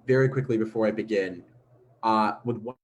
Very quickly before I begin, with one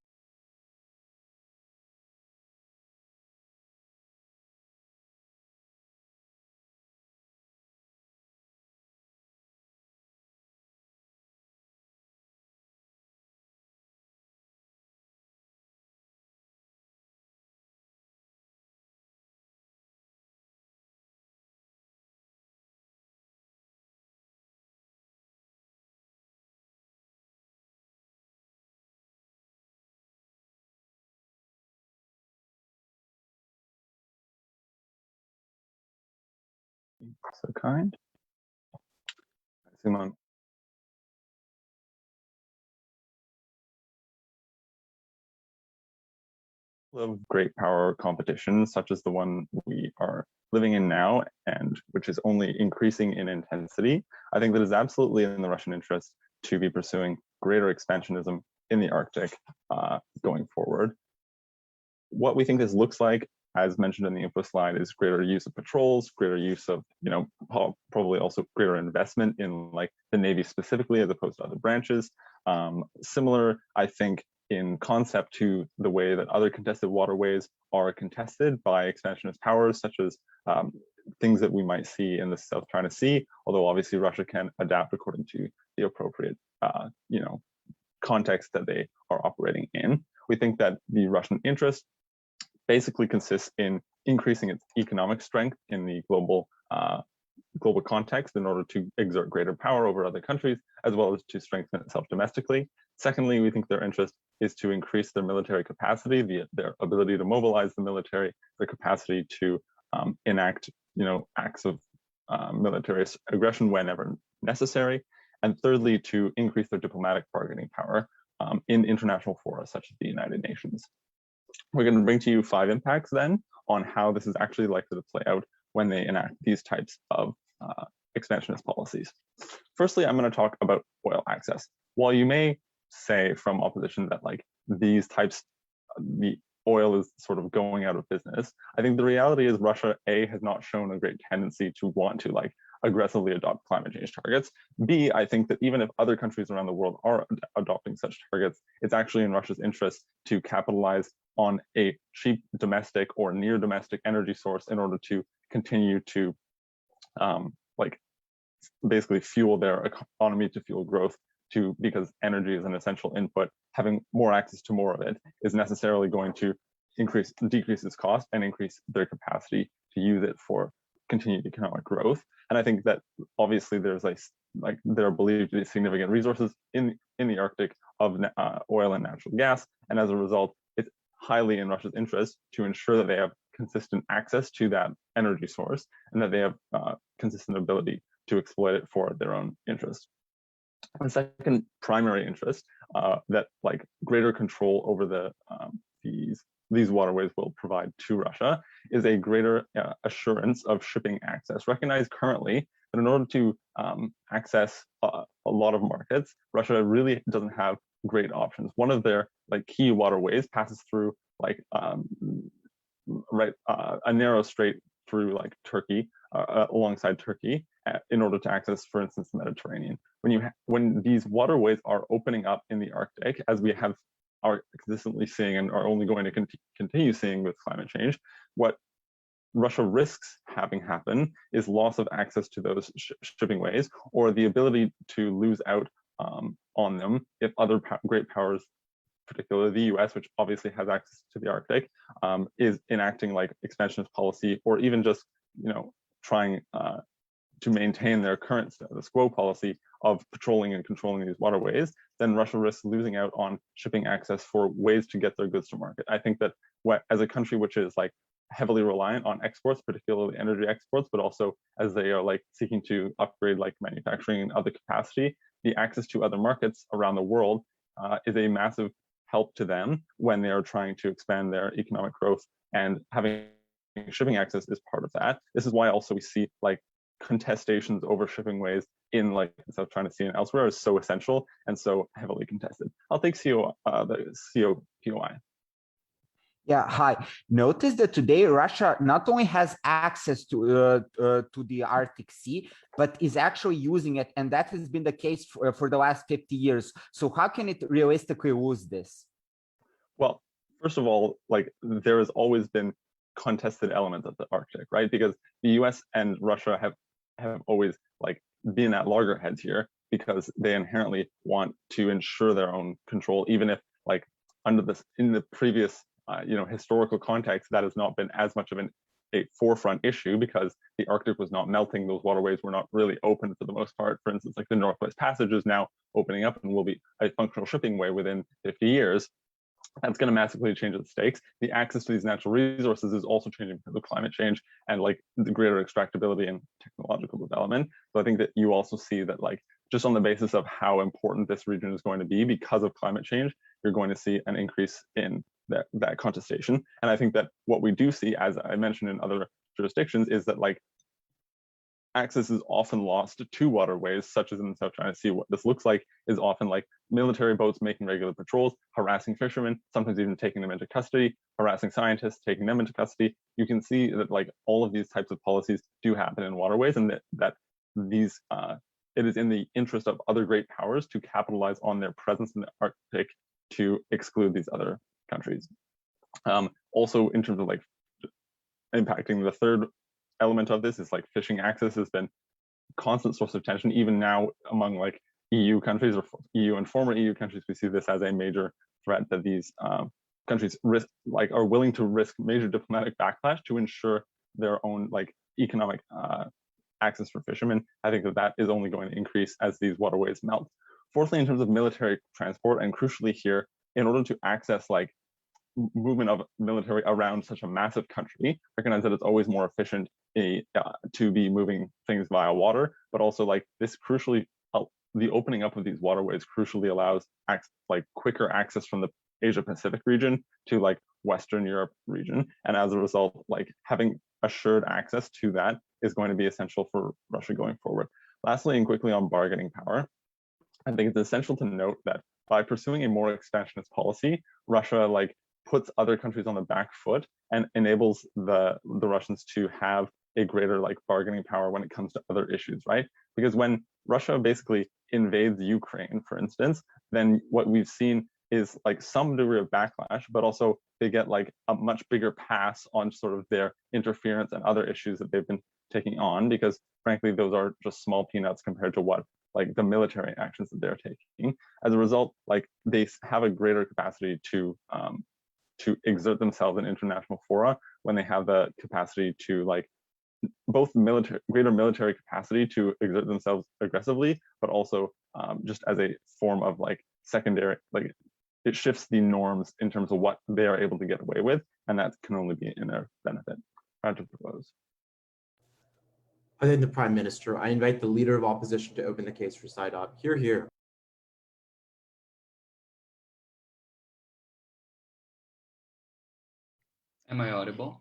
So kind. Simon. Of great power competition, such as the one we are living in now, and which is only increasing in intensity, I think that is absolutely in the Russian interest to be pursuing greater expansionism in the Arctic going forward. What we think this looks like, as mentioned in the info slide, is greater use of patrols, greater use of, probably also greater investment in like the Navy specifically, as opposed to other branches. Similar, I think, in concept to the way that other contested waterways are contested by expansionist powers, such as things that we might see in the South China Sea, although obviously Russia can adapt according to the appropriate, context that they are operating in. We think that the Russian interest basically consists in increasing its economic strength in the global context in order to exert greater power over other countries, as well as to strengthen itself domestically. Secondly, we think their interest is to increase their military capacity, their ability to mobilize the military, their capacity to enact, acts of military aggression whenever necessary. And thirdly, to increase their diplomatic bargaining power in international fora, such as the United Nations. We're going to bring to you 5 impacts then on how this is actually likely to play out when they enact these types of expansionist policies. Firstly, I'm going to talk about oil access. While you may say from opposition that like these types, the oil is sort of going out of business, I think the reality is Russia, A, has not shown a great tendency to want to like aggressively adopt climate change targets. B, I think that even if other countries around the world are adopting such targets, it's actually in Russia's interest to capitalize on a cheap domestic or near domestic energy source in order to continue to basically fuel their economy, to fuel growth, because energy is an essential input. Having more access to more of it is necessarily going to decrease its cost and increase their capacity to use it for continued economic growth. And I think that obviously there's there are believed to be significant resources in the Arctic of oil and natural gas, and as a result, it's highly in Russia's interest to ensure that they have consistent access to that energy source and that they have consistent ability to exploit it for their own interest. The second primary interest that greater control over these waterways will provide to Russia is a greater assurance of shipping access. Recognize currently that in order to access a lot of markets, Russia really doesn't have great options. One of their key waterways passes through a narrow strait through Turkey, alongside Turkey, in order to access, for instance, the Mediterranean. When these waterways are opening up in the Arctic, as we are consistently seeing and are only going to continue seeing with climate change, what Russia risks having happen is loss of access to those shipping ways, or the ability to lose out on them if other great powers, particularly the US, which obviously has access to the Arctic, is enacting expansionist policy, or even just trying to maintain their current status quo policy of patrolling and controlling these waterways, then Russia risks losing out on shipping access for ways to get their goods to market. I think that as a country which is heavily reliant on exports, particularly energy exports, but also as they are seeking to upgrade manufacturing and other capacity, the access to other markets around the world is a massive help to them when they are trying to expand their economic growth, and having shipping access is part of that. This is why also we see contestations over shipping ways in the South China Sea and elsewhere is so essential and so heavily contested. I'll take the COPOI. Yeah, hi. Notice that today Russia not only has access to the Arctic Sea, but is actually using it, and that has been the case for the last 50 years. So how can it realistically lose this? Well, first of all, like there has always been contested elements of the Arctic, right? Because the US and Russia have always like been at loggerheads here because they inherently want to ensure their own control, even if like under this in the previous historical context, that has not been as much of a forefront issue because the Arctic was not melting. Those waterways were not really open for the most part. For instance, like the Northwest Passage is now opening up and will be a functional shipping way within 50 years. That's going to massively change the stakes. The access to these natural resources is also changing because of climate change and like the greater extractability and technological development. So I think that you also see that like just on the basis of how important this region is going to be because of climate change, you're going to see an increase in that contestation. And I think that what we do see, as I mentioned in other jurisdictions, is that like access is often lost to waterways, such as in the South China Sea. What this looks like is often like military boats making regular patrols, harassing fishermen, sometimes even taking them into custody, harassing scientists, taking them into custody. You can see that like all of these types of policies do happen in waterways, and that these it is in the interest of other great powers to capitalize on their presence in the Arctic to exclude these other countries. Also, in terms of like impacting the third element of this is like fishing access has been a constant source of tension, even now among like EU countries or EU and former EU countries. We see this as a major threat that these countries are willing to risk major diplomatic backlash to ensure their own like economic access for fishermen. I think that is only going to increase as these waterways melt. Fourthly, in terms of military transport, and crucially here, in order to access like movement of military around such a massive country, recognize that it's always more efficient to be moving things via water, but also like this crucially, the opening up of these waterways crucially allows like quicker access from the Asia Pacific region to like Western Europe region. And as a result, like having assured access to that is going to be essential for Russia going forward. Lastly, and quickly on bargaining power, I think it's essential to note that by pursuing a more expansionist policy, Russia like puts other countries on the back foot and enables the Russians to have a greater like bargaining power when it comes to other issues, right? Because when Russia basically invades Ukraine, for instance, then what we've seen is like some degree of backlash, but also they get like a much bigger pass on sort of their interference and other issues that they've been taking on, because frankly, those are just small peanuts compared to what like the military actions that they're taking. As a result, like they have a greater capacity to exert themselves in international fora when they have the capacity to like both greater military capacity to exert themselves aggressively, but also just as a form of like secondary, like it shifts the norms in terms of what they are able to get away with, and that can only be in their benefit. Proud to propose. Other than the Prime Minister, I invite the Leader of Opposition to open the case for side op. Hear, hear. Am I audible?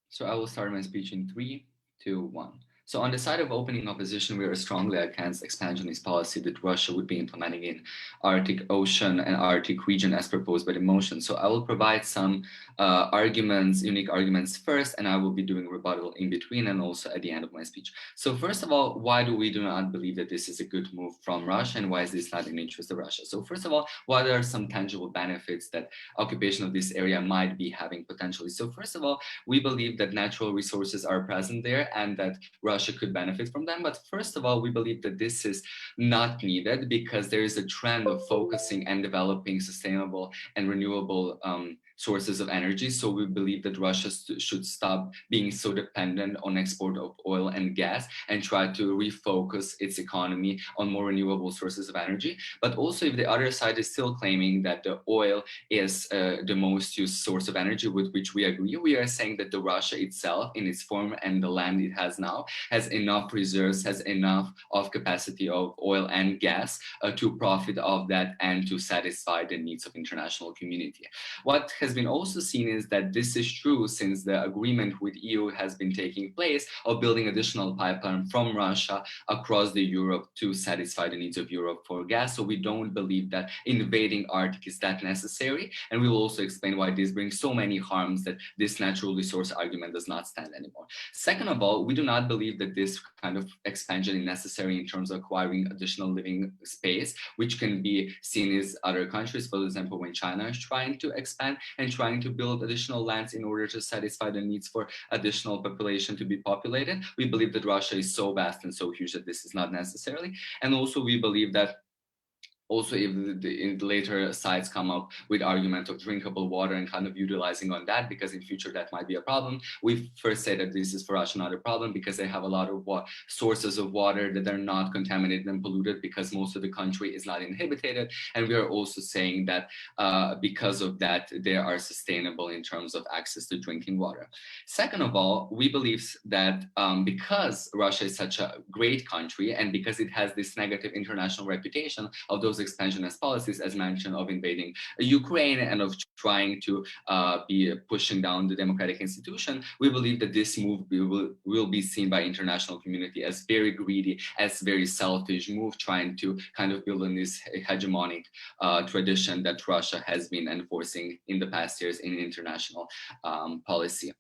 So I will start my speech in 3, 2, 1. So on the side of opening opposition, we are strongly against expansionist policy that Russia would be implementing in Arctic Ocean and Arctic region as proposed by the motion. So I will provide some unique arguments first, and I will be doing rebuttal in between and also at the end of my speech. So first of all, why do we do not believe that this is a good move from Russia, and why is this not in the interest of Russia? So first of all, what are some tangible benefits that occupation of this area might be having potentially? So first of all, we believe that natural resources are present there and that Russia could benefit from them. But first of all, we believe that this is not needed because there is a trend of focusing and developing sustainable and renewable sources of energy. So we believe that Russia should stop being so dependent on export of oil and gas and try to refocus its economy on more renewable sources of energy. But also, if the other side is still claiming that the oil is the most used source of energy, with which we agree, we are saying that the Russia itself, in its form and the land it has now, has enough reserves, has enough of capacity of oil and gas to profit of that and to satisfy the needs of international community. What has been also seen is that this is true since the agreement with EU has been taking place of building additional pipeline from Russia across the Europe to satisfy the needs of Europe for gas. So we don't believe that invading Arctic is that necessary. And we will also explain why this brings so many harms that this natural resource argument does not stand anymore. Second of all, we do not believe that this kind of expansion is necessary in terms of acquiring additional living space, which can be seen as other countries, for example, when China is trying to expand and trying to build additional lands in order to satisfy the needs for additional population to be populated. We believe that Russia is so vast and so huge that this is not necessary. And also we believe that also, if in later sides come up with argument of drinkable water and kind of utilizing on that, because in future that might be a problem, we first say that this is for Russia not a problem because they have a lot of sources of water that are not contaminated and polluted because most of the country is not inhabited. And we are also saying that because of that, they are sustainable in terms of access to drinking water. Second of all, we believe that because Russia is such a great country and because it has this negative international reputation of those expansionist policies, as mentioned, of invading Ukraine and of trying to be pushing down the democratic institution, we believe that this move will be seen by international community as very greedy, as very selfish move, trying to kind of build on this hegemonic tradition that Russia has been enforcing in the past years in international policy.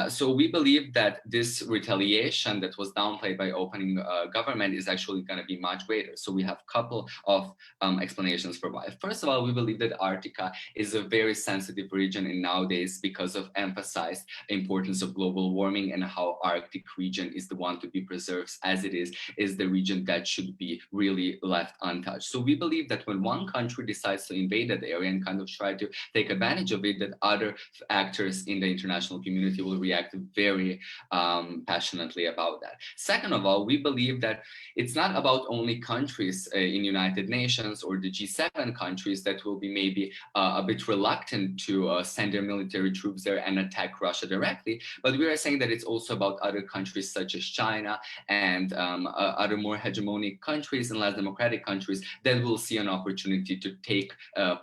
So we believe that this retaliation that was downplayed by opening government is actually going to be much greater. So we have a couple of explanations for why. First of all, we believe that Arctica is a very sensitive region in nowadays because of emphasized importance of global warming and how Arctic region is the one to be preserved as it is the region that should be really left untouched. So we believe that when one country decides to invade that area and kind of try to take advantage of it, that other actors in the international community will react very passionately about that. Second of all, we believe that it's not about only countries in United Nations or the G7 countries that will be maybe a bit reluctant to send their military troops there and attack Russia directly, but we are saying that it's also about other countries such as China and other more hegemonic countries and less democratic countries that will see an opportunity to take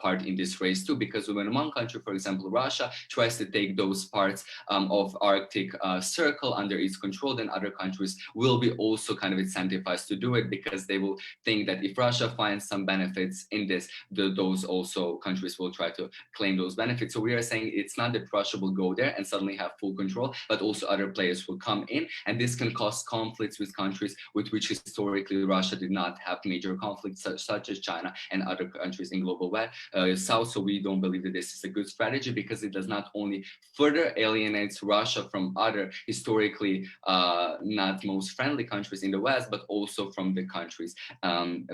part in this race too, because when one country, for example, Russia, tries to take those parts of Arctic Circle under its control, then other countries will be also kind of incentivized to do it because they will think that if Russia finds some benefits in this, those also countries will try to claim those benefits. So we are saying it's not that Russia will go there and suddenly have full control, but also other players will come in, and this can cause conflicts with countries with which historically Russia did not have major conflicts, such as China and other countries in global south. So we don't believe that this is a good strategy because it does not only further alienates Russia from other historically not most friendly countries in the West, but also from the countries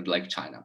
like China.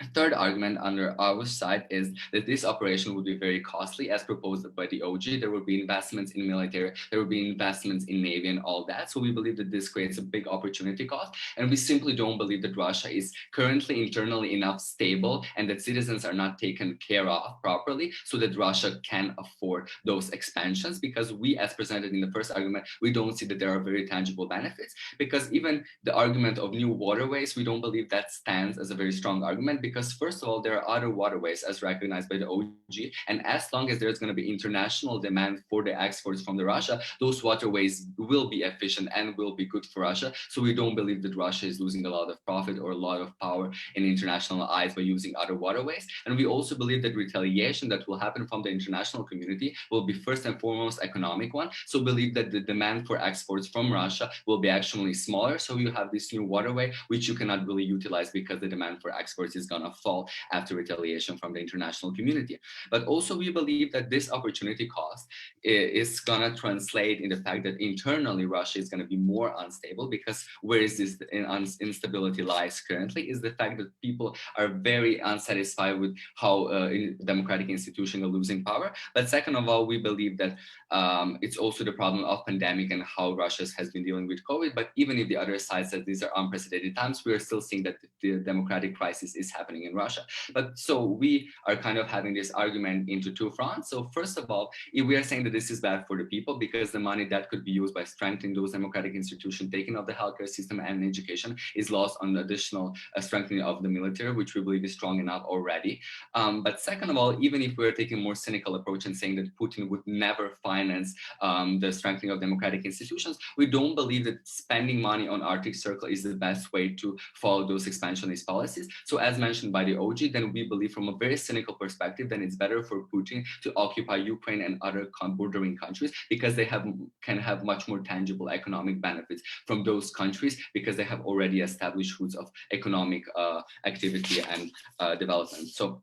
A third argument under our side is that this operation would be very costly as proposed by the OG. There will be investments in military, there will be investments in Navy and all that. So we believe that this creates a big opportunity cost. And we simply don't believe that Russia is currently internally enough stable and that citizens are not taken care of properly so that Russia can afford those expansions, because we, as presented in the first argument, we don't see that there are very tangible benefits, because even the argument of new waterways, we don't believe that stands as a very strong argument, because first of all, there are other waterways as recognized by the OG, and as long as there's going to be international demand for the exports from the Russia, those waterways will be efficient and will be good for Russia. So we don't believe that Russia is losing a lot of profit or a lot of power in international eyes by using other waterways. And we also believe that retaliation that will happen from the international community will be first and foremost economic one. So believe that the demand for exports from Russia will be actually smaller. So you have this new waterway, which you cannot really utilize because the demand for exports is going to fall after retaliation from the international community. But also we believe that this opportunity cost is going to translate in the fact that internally Russia is going to be more unstable, because where is this instability lies currently is the fact that people are very unsatisfied with how democratic institutions are losing power. But second of all, we believe that it's also the problem of pandemic and how Russia has been dealing with COVID. But even if the other side says these are unprecedented times, we are still seeing that the democratic crisis is happening happening in Russia. But so we are kind of having this argument into two fronts. So first of all, if we are saying that this is bad for the people because the money that could be used by strengthening those democratic institutions, taking of the healthcare system and education is lost on the additional strengthening of the military, which we believe is strong enough already. But second of all, even if we're taking a more cynical approach and saying that Putin would never finance the strengthening of democratic institutions, we don't believe that spending money on Arctic Circle is the best way to follow those expansionist policies. So as mentioned by the OG, then we believe from a very cynical perspective, then it's better for Putin to occupy Ukraine and other bordering countries because they can have much more tangible economic benefits from those countries because they have already established routes of economic activity and development. So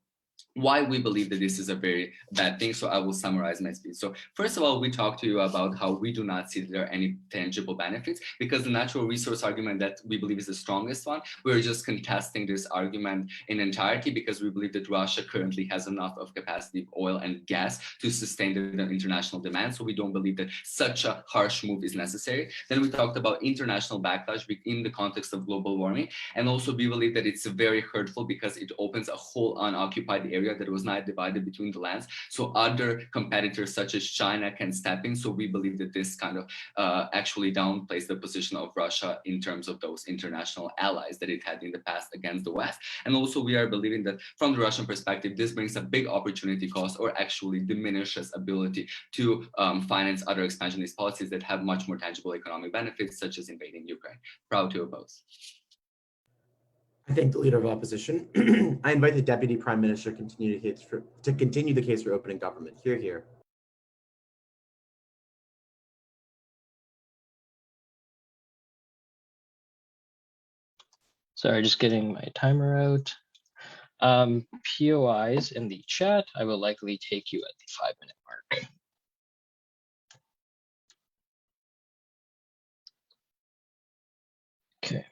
why we believe that this is a very bad thing. So I will summarize my speech. So first of all, we talked to you about how we do not see that there are any tangible benefits because the natural resource argument that we believe is the strongest one, we're just contesting this argument in entirety because we believe that Russia currently has enough of capacity of oil and gas to sustain the international demand. So we don't believe that such a harsh move is necessary. Then we talked about international backlash in the context of global warming. And also we believe that it's very hurtful because it opens a whole unoccupied area that was not divided between the lands. So other competitors such as China can step in. So we believe that this kind of actually downplays the position of Russia in terms of those international allies that it had in the past against the West. And also we are believing that from the Russian perspective, this brings a big opportunity cost or actually diminishes ability to finance other expansionist policies that have much more tangible economic benefits, such as invading Ukraine. Proud to oppose. I thank the Leader of Opposition. I invite the Deputy Prime Minister to continue the case for opening government. Hear, hear. Sorry, just getting my timer out. POIs in the chat. I will likely take you at the 5-minute mark. Okay.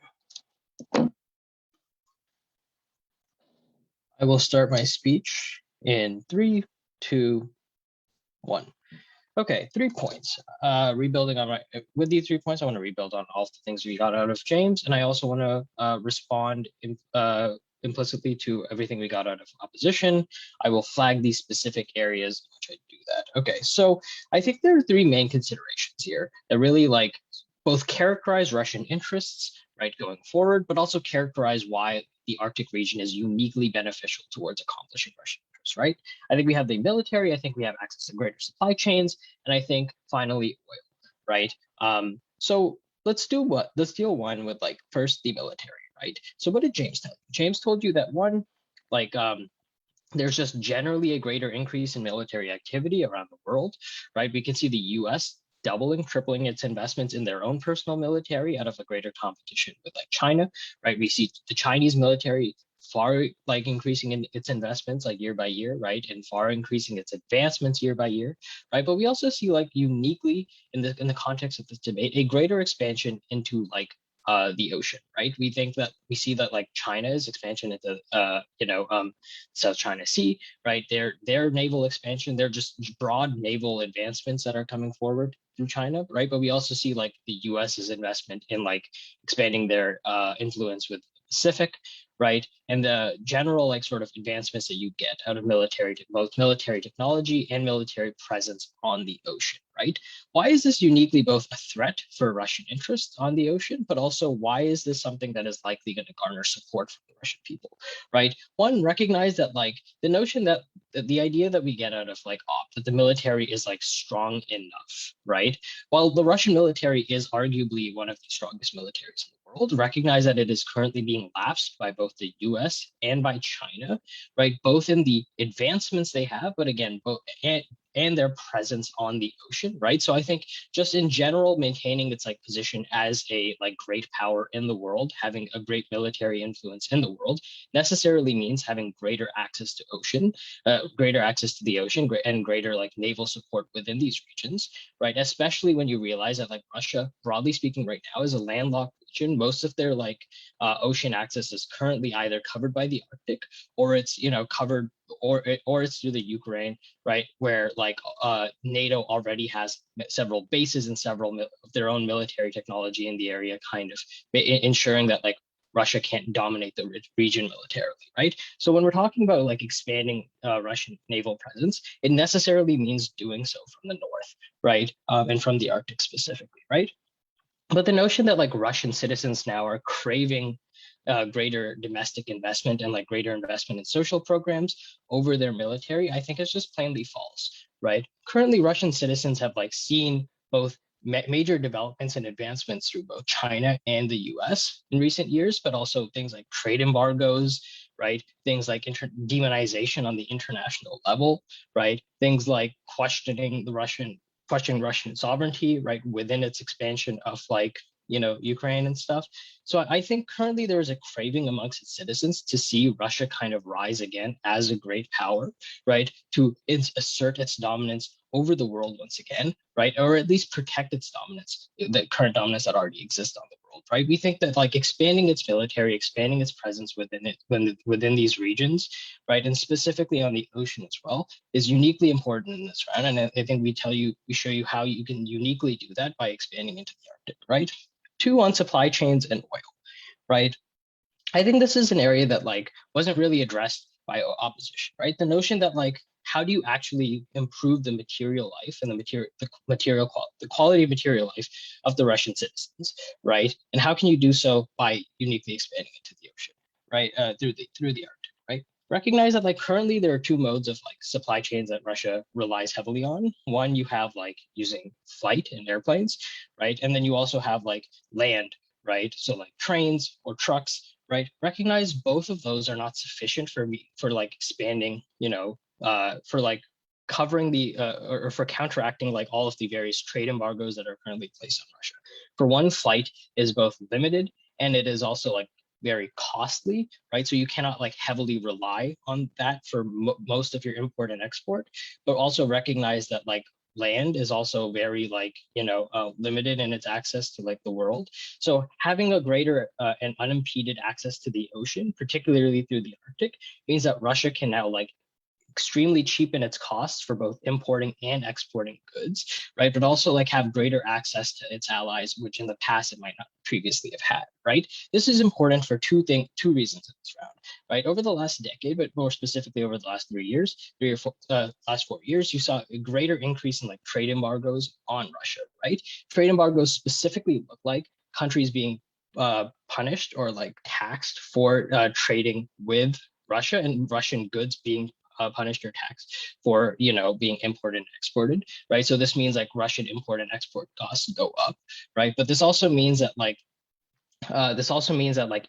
I will start my speech in 3, 2, 1. Okay, 3 points. Rebuilding on with these 3 points, I want to rebuild on all the things we got out of James, and I also want to respond implicitly to everything we got out of opposition. I will flag these specific areas in which I do that. Okay, so I think there are 3 main considerations here that really both characterize Russian interests, right, going forward, but also characterize why the Arctic region is uniquely beneficial towards accomplishing Russian interests, right? I think we have the military, I think we have access to greater supply chains, and I think finally oil, right? So let's deal one with first the military, right? So what did James tell you? James told you that one, there's just generally a greater increase in military activity around the world, right? We can see the US doubling, tripling its investments in their own personal military out of a greater competition with China, right? We see the Chinese military far increasing in its investments year by year, right? And far increasing its advancements year by year, right? But we also see uniquely in the context of this debate, a greater expansion into the ocean, right? We see that China's expansion into South China Sea, right? Their naval expansion, they're just broad naval advancements that are coming forward through China, right? But we also see the US's investment in expanding their influence with the Pacific, right? And the general sort of advancements that you get out of both military technology and military presence on the ocean, right? Why is this uniquely both a threat for Russian interests on the ocean, but also why is this something that is likely going to garner support from the Russian people, right? One, recognize that the notion that the idea that we get out of that the military is strong enough, right? While the Russian military is arguably one of the strongest militaries in the world, recognize that it is currently being lapsed by both the US and by China, right? Both in the advancements they have, but again, both and their presence on the ocean, right? So I think just in general, maintaining its position as a great power in the world, having a great military influence in the world, necessarily means having greater access to the ocean, and greater naval support within these regions, right? Especially when you realize that Russia, broadly speaking, right now is a landlocked region. Most of their ocean access is currently either covered by the Arctic, or it's covered, or it's through the Ukraine, right, where NATO already has several bases and several of their own military technology in the area, kind of ensuring that Russia can't dominate the region militarily, right? So when we're talking about like expanding Russian naval presence, it necessarily means doing so from the north, right? And from the Arctic specifically, right? But the notion that like Russian citizens now are craving greater domestic investment and like greater investment in social programs over their military, I think is just plainly false, right? Currently, Russian citizens have like seen both major developments and advancements through both China and the US in recent years, but also things like trade embargoes, right? Things like demonization on the international level, right? Things like questioning Russian sovereignty, right, within its expansion of like, you know, Ukraine and stuff. So I think currently there is a craving amongst its citizens to see Russia kind of rise again as a great power, right, to assert its dominance over the world once again, right, or at least protect its dominance, the current dominance that already exists on the world, right? We think that like expanding its military, expanding its presence within these regions, right, and specifically on the ocean as well, is uniquely important in this round. And I think we show you how you can uniquely do that by expanding into the Arctic, right? 2, on supply chains and oil, right? I think this is an area that like wasn't really addressed by opposition, right? The notion that like, how do you actually improve the material life and the quality of material life of the Russian citizens, right? And how can you do so by uniquely expanding into the ocean, right? Through the Arctic, right? Recognize that like currently there are 2 modes of like supply chains that Russia relies heavily on. One, you have like using flight and airplanes, right? And then you also have like land, right? So like trains or trucks, right? Recognize both of those are not sufficient for like expanding, you know, for like covering the or for counteracting like all of the various trade embargoes that are currently placed on Russia. For one, flight is both limited and it is also like very costly, right? So you cannot like heavily rely on that for most of your import and export, but also recognize that like land is also very like, you know, limited in its access to like the world. So having a greater and unimpeded access to the ocean, particularly through the Arctic, means that Russia can now like extremely cheapen its costs for both importing and exporting goods, right? But also like have greater access to its allies, which in the past it might not previously have had, right? This is important for two reasons in this round, right? Over the last decade, but more specifically over the last 3 years, last 4 years, you saw a greater increase in like trade embargoes on Russia, right? Trade embargoes specifically look like countries being punished or like taxed for trading with Russia and Russian goods being punished or taxed for, you know, being imported and exported, right? So this means like Russian import and export costs go up, right? But this also means that like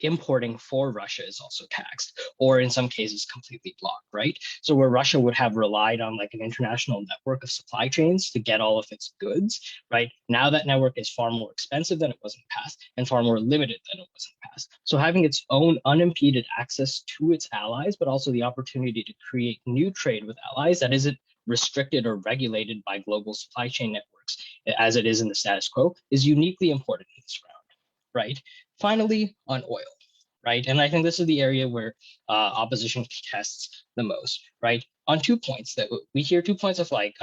importing for Russia is also taxed, or in some cases completely blocked, right? So where Russia would have relied on like an international network of supply chains to get all of its goods, right? Now that network is far more expensive than it was in the past and far more limited than it was in the past. So having its own unimpeded access to its allies, but also the opportunity to create new trade with allies that isn't restricted or regulated by global supply chain networks as it is in the status quo, is uniquely important in this round, right? Finally, on oil, right? And I think this is the area where opposition contests the most, right? On 2 points that we hear 2 points of like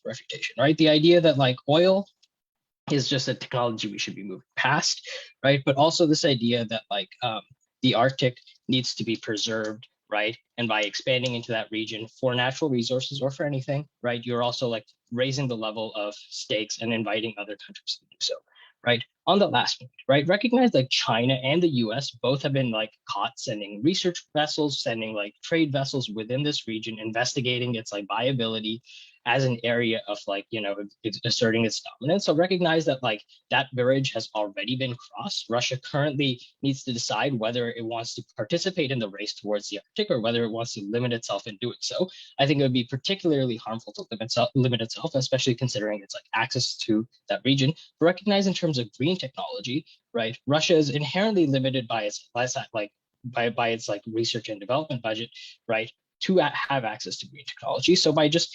refutation, right? The idea that like oil is just a technology we should be moving past, right? But also this idea that like the Arctic needs to be preserved, right? And by expanding into that region for natural resources or for anything, right? You're also like raising the level of stakes and inviting other countries to do so, right? On the last point, right? Recognize like China and the US both have been like caught sending research vessels, sending like trade vessels within this region, investigating its like viability as an area of like, you know, it's asserting its dominance. So recognize that like that bridge has already been crossed. Russia currently needs to decide whether it wants to participate in the race towards the Arctic or whether it wants to limit itself in doing so. I think it would be particularly harmful to limit itself, especially considering its like access to that region. But recognize in terms of green technology, right? Russia is inherently limited by its by its like research and development budget, right? To have access to green technology. So by just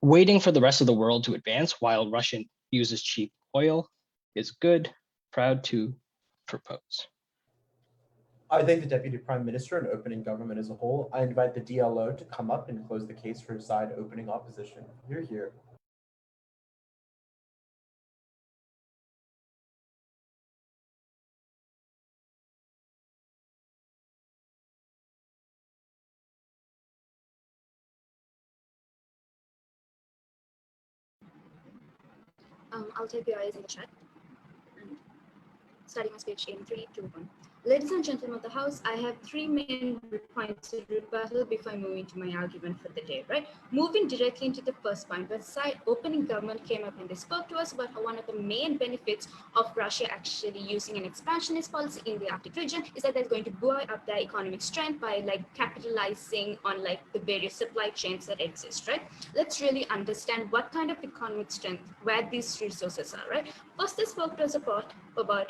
waiting for the rest of the world to advance while Russia uses cheap oil is good. Proud to propose. I thank the Deputy Prime Minister and opening government as a whole. I invite the DLO to come up and close the case for side opening opposition. Hear, hear. I'll type your eyes in the chat. And starting my speech in 3, 2, 1. Ladies and gentlemen of the House, I have 3 main points to rebuttal before I move into my argument for the day, right? Moving directly into the first point, the side opening government came up and they spoke to us about how one of the main benefits of Russia actually using an expansionist policy in the Arctic region is that they're going to buoy up their economic strength by like capitalizing on like the various supply chains that exist, right? Let's really understand what kind of economic strength, where these resources are, right? First, they spoke to us about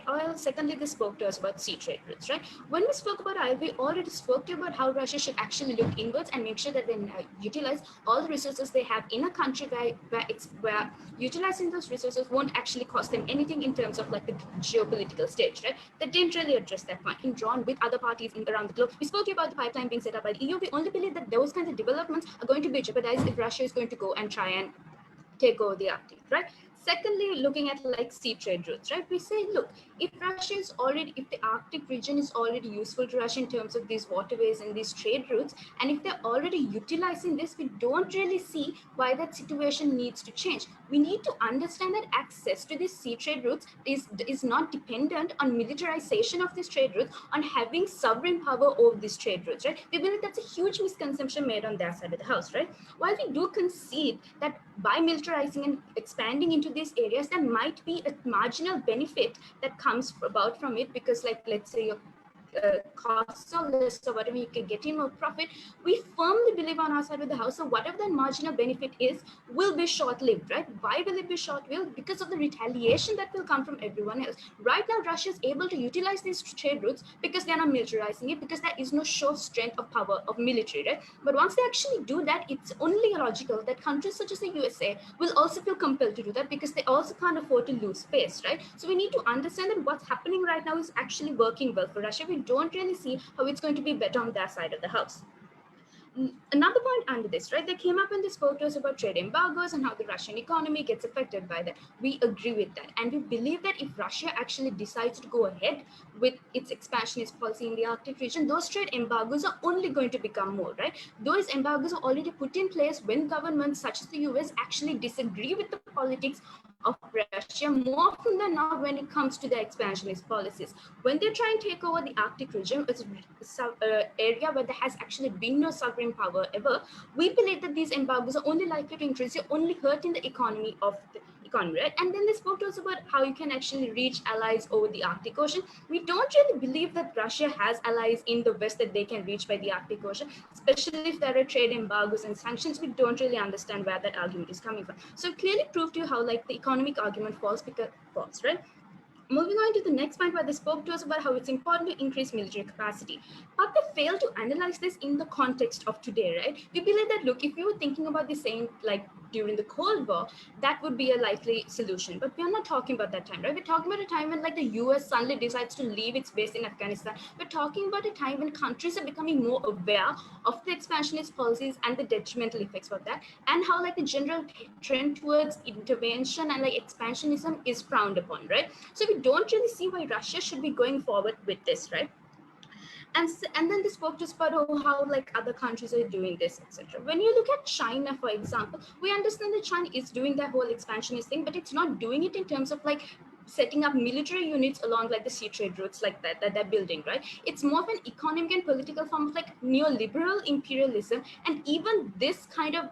oil. Secondly, they spoke to us about sea trade routes, right? When we spoke about oil, we already spoke to you about how Russia should actually look inwards and make sure that they utilize all the resources they have in a country where utilizing those resources won't actually cost them anything in terms of like the geopolitical stage, right? They didn't really address that point. In drawn with other parties around the globe, we spoke to you about the pipeline being set up by the EU. We only believe that those kinds of developments are going to be jeopardized if Russia is going to go and try and take over the Arctic, right? Secondly, looking at like sea trade routes, right? We say, look, if the Arctic region is already useful to Russia in terms of these waterways and these trade routes, and if they're already utilizing this, we don't really see why that situation needs to change. We need to understand that access to these sea trade routes is not dependent on militarization of these trade routes, on having sovereign power over these trade routes, right? We believe that's a huge misconception made on their side of the house, right? While we do concede that by militarizing and expanding into these areas, there might be a marginal benefit that comes about from it, because like, let's say your costs are less or whatever, you can get in more profit. We firmly believe on our side of the house that whatever that marginal benefit is will be short-lived, right? Why will it be short-lived? Because of the retaliation that will come from everyone else. Right now, Russia is able to utilize these trade routes because they're not militarizing it, because there is no show of strength of power of military, right? But once they actually do that, it's only logical that countries such as the USA will also feel compelled to do that, because they also can't afford to lose face, right? So we need to understand that what's happening right now is actually working well for Russia. We don't really see how it's going to be better on their side of the house. Another point under this, right? They came up and they spoke to us about trade embargoes and how the Russian economy gets affected by that. We agree with that. And we believe that if Russia actually decides to go ahead with its expansionist policy in the Arctic region, those trade embargoes are only going to become more, right? Those embargoes are already put in place when governments such as the US actually disagree with the politics of Russia more often than not when it comes to their expansionist policies. When they try and take over the Arctic region, it's an area where there has actually been no sovereign power ever, we believe that these embargoes are only likely to increase, you're only hurting the economy of the economy, right? And then they spoke to us about how you can actually reach allies over the Arctic Ocean. We don't really believe that Russia has allies in the West that they can reach by the Arctic Ocean, especially if there are trade embargoes and sanctions. We don't really understand where that argument is coming from. So clearly proved to you how like the economic argument falls, right? Moving on to the next point, where they spoke to us about how it's important to increase military capacity. But they failed to analyze this in the context of today, right? We believe that, look, if you were thinking about the same like during the Cold War, that would be a likely solution. But we're not talking about that time, right? We're talking about a time when like the US suddenly decides to leave its base in Afghanistan. We're talking about a time when countries are becoming more aware of the expansionist policies and the detrimental effects of that, and how like the general trend towards intervention and like expansionism is frowned upon, right? So we don't really see why Russia should be going forward with this, right? And then they spoke to us about how like other countries are doing this, etc. When you look at China, for example, we understand that China is doing that whole expansionist thing, but it's not doing it in terms of like setting up military units along like the sea trade routes like that they're building, right? It's more of an economic and political form of like neoliberal imperialism, and even this kind of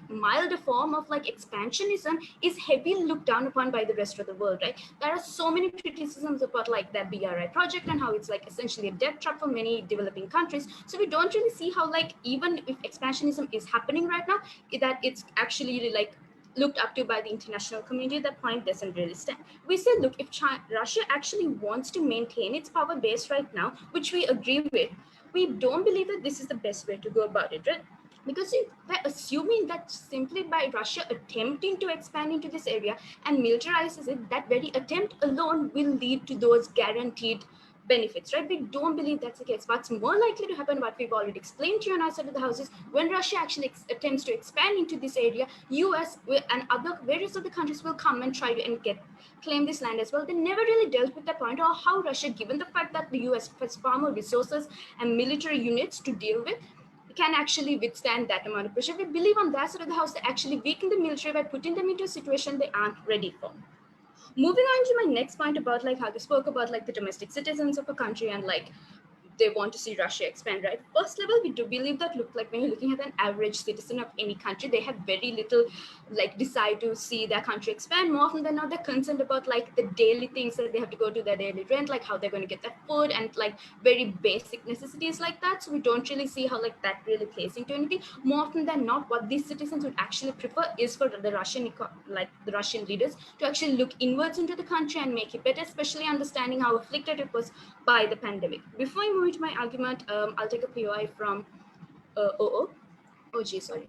milder form of like expansionism is heavily looked down upon by the rest of the world, right? There are so many criticisms about like that BRI project and how it's like essentially a debt trap for many developing countries. So we don't really see how like even if expansionism is happening right now, that it's actually like looked up to by the international community. That point doesn't really stand. We said, look, if Russia actually wants to maintain its power base right now, which we agree with, we don't believe that this is the best way to go about it, right? Because we're assuming that simply by Russia attempting to expand into this area and militarizes it, that very attempt alone will lead to those guaranteed benefits, right? We don't believe that's the case. What's more likely to happen, what we've already explained to you on our side of the house, is when Russia actually attempts to expand into this area, US and various other countries will come and try to claim this land as well. They never really dealt with that point, or how Russia, given the fact that the US has far more resources and military units to deal with, can actually withstand that amount of pressure. We believe on that side of the house they actually weaken the military by putting them into a situation they aren't ready for. Moving on to my next point about like how they spoke about like the domestic citizens of a country and like they want to see Russia expand, right? First level, we do believe that look like when you're looking at an average citizen of any country, they have very little like desire to see their country expand. More often than not, they're concerned about like the daily things that they have to go to, their daily rent, like how they're going to get their food and like very basic necessities like that. So we don't really see how like that really plays into anything. More often than not, what these citizens would actually prefer is for the Russian leaders to actually look inwards into the country and make it better, especially understanding how afflicted it was by the pandemic. Before I move into my argument, I'll take a POI from OG, sorry.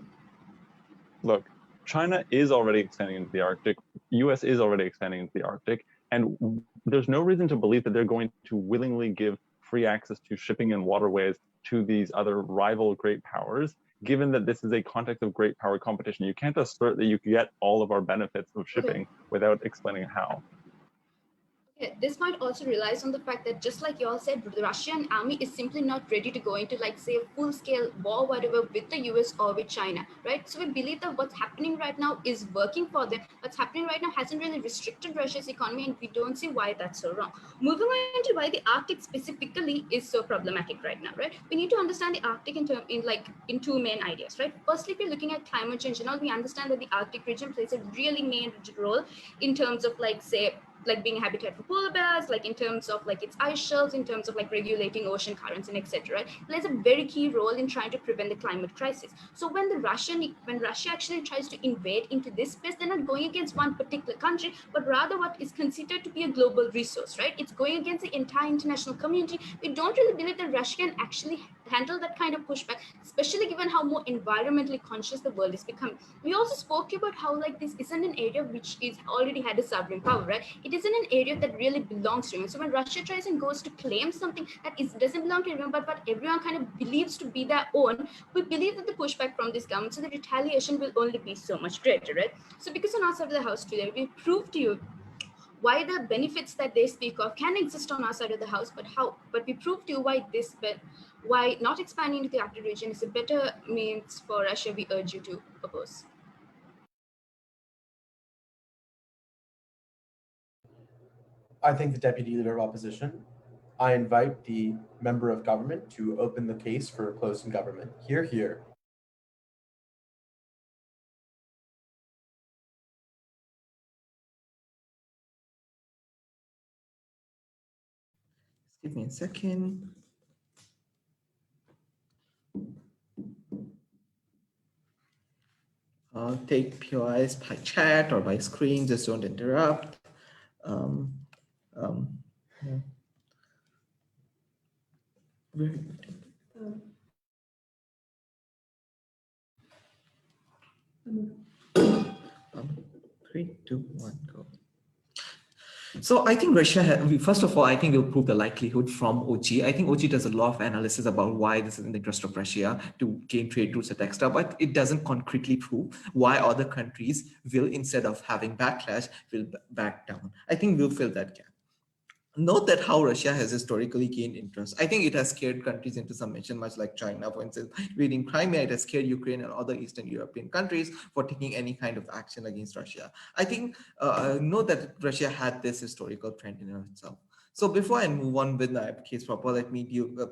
Look, China is already expanding into the Arctic. US is already expanding into the Arctic. And there's no reason to believe that they're going to willingly give free access to shipping and waterways to these other rival great powers, given that this is a context of great power competition. You can't assert that you can get all of our benefits of shipping without explaining how. This point also relies on the fact that just like you all said, the Russian army is simply not ready to go into like say a full-scale war, whatever, with the US or with China, right? So we believe that what's happening right now is working for them. What's happening right now hasn't really restricted Russia's economy, and we don't see why that's so wrong. Moving on to why the Arctic specifically is so problematic right now, right? We need to understand the Arctic in two main ideas, right? Firstly, if you're looking at climate change and all, we understand that the Arctic region plays a really main role in terms of like say like being a habitat for polar bears, like in terms of like its ice shelves, in terms of like regulating ocean currents and etc. Right? Plays a very key role in trying to prevent the climate crisis. So when Russia actually tries to invade into this space, they're not going against one particular country, but rather what is considered to be a global resource, right? It's going against the entire international community. We don't really believe that Russia can actually handle that kind of pushback, especially given how more environmentally conscious the world is becoming. We also spoke about how like this isn't an area which is already had a sovereign power, right? It isn't an area that really belongs to him. So when Russia tries and goes to claim something that doesn't belong to everyone, but what everyone kind of believes to be their own, we believe that the pushback from this government, so the retaliation will only be so much greater, right? So because on our side of the house today, we prove to you why the benefits that they speak of can exist on our side of the house, but we prove to you why not expanding into the Arctic region is a better means for Russia. We urge you to oppose. I thank the Deputy Leader of Opposition. I invite the Member of Government to open the case for closing government. Hear, hear. Give me a second. I'll take POIs by chat or by screen, just don't interrupt. Yeah. Three, two, one, go. So I think Russia, first of all, I think we'll prove the likelihood from OG. I think OG does a lot of analysis about why this is in the interest of Russia to gain trade routes, etc. But it doesn't concretely prove why other countries will, instead of having backlash, will back down. I think we'll fill that gap. Note that how Russia has historically gained interest. I think it has scared countries into submission, much like China, for instance. Reading Crimea, it has scared Ukraine and other Eastern European countries for taking any kind of action against Russia. I think, note that Russia had this historical trend in itself. So before I move on with my case proper, let me do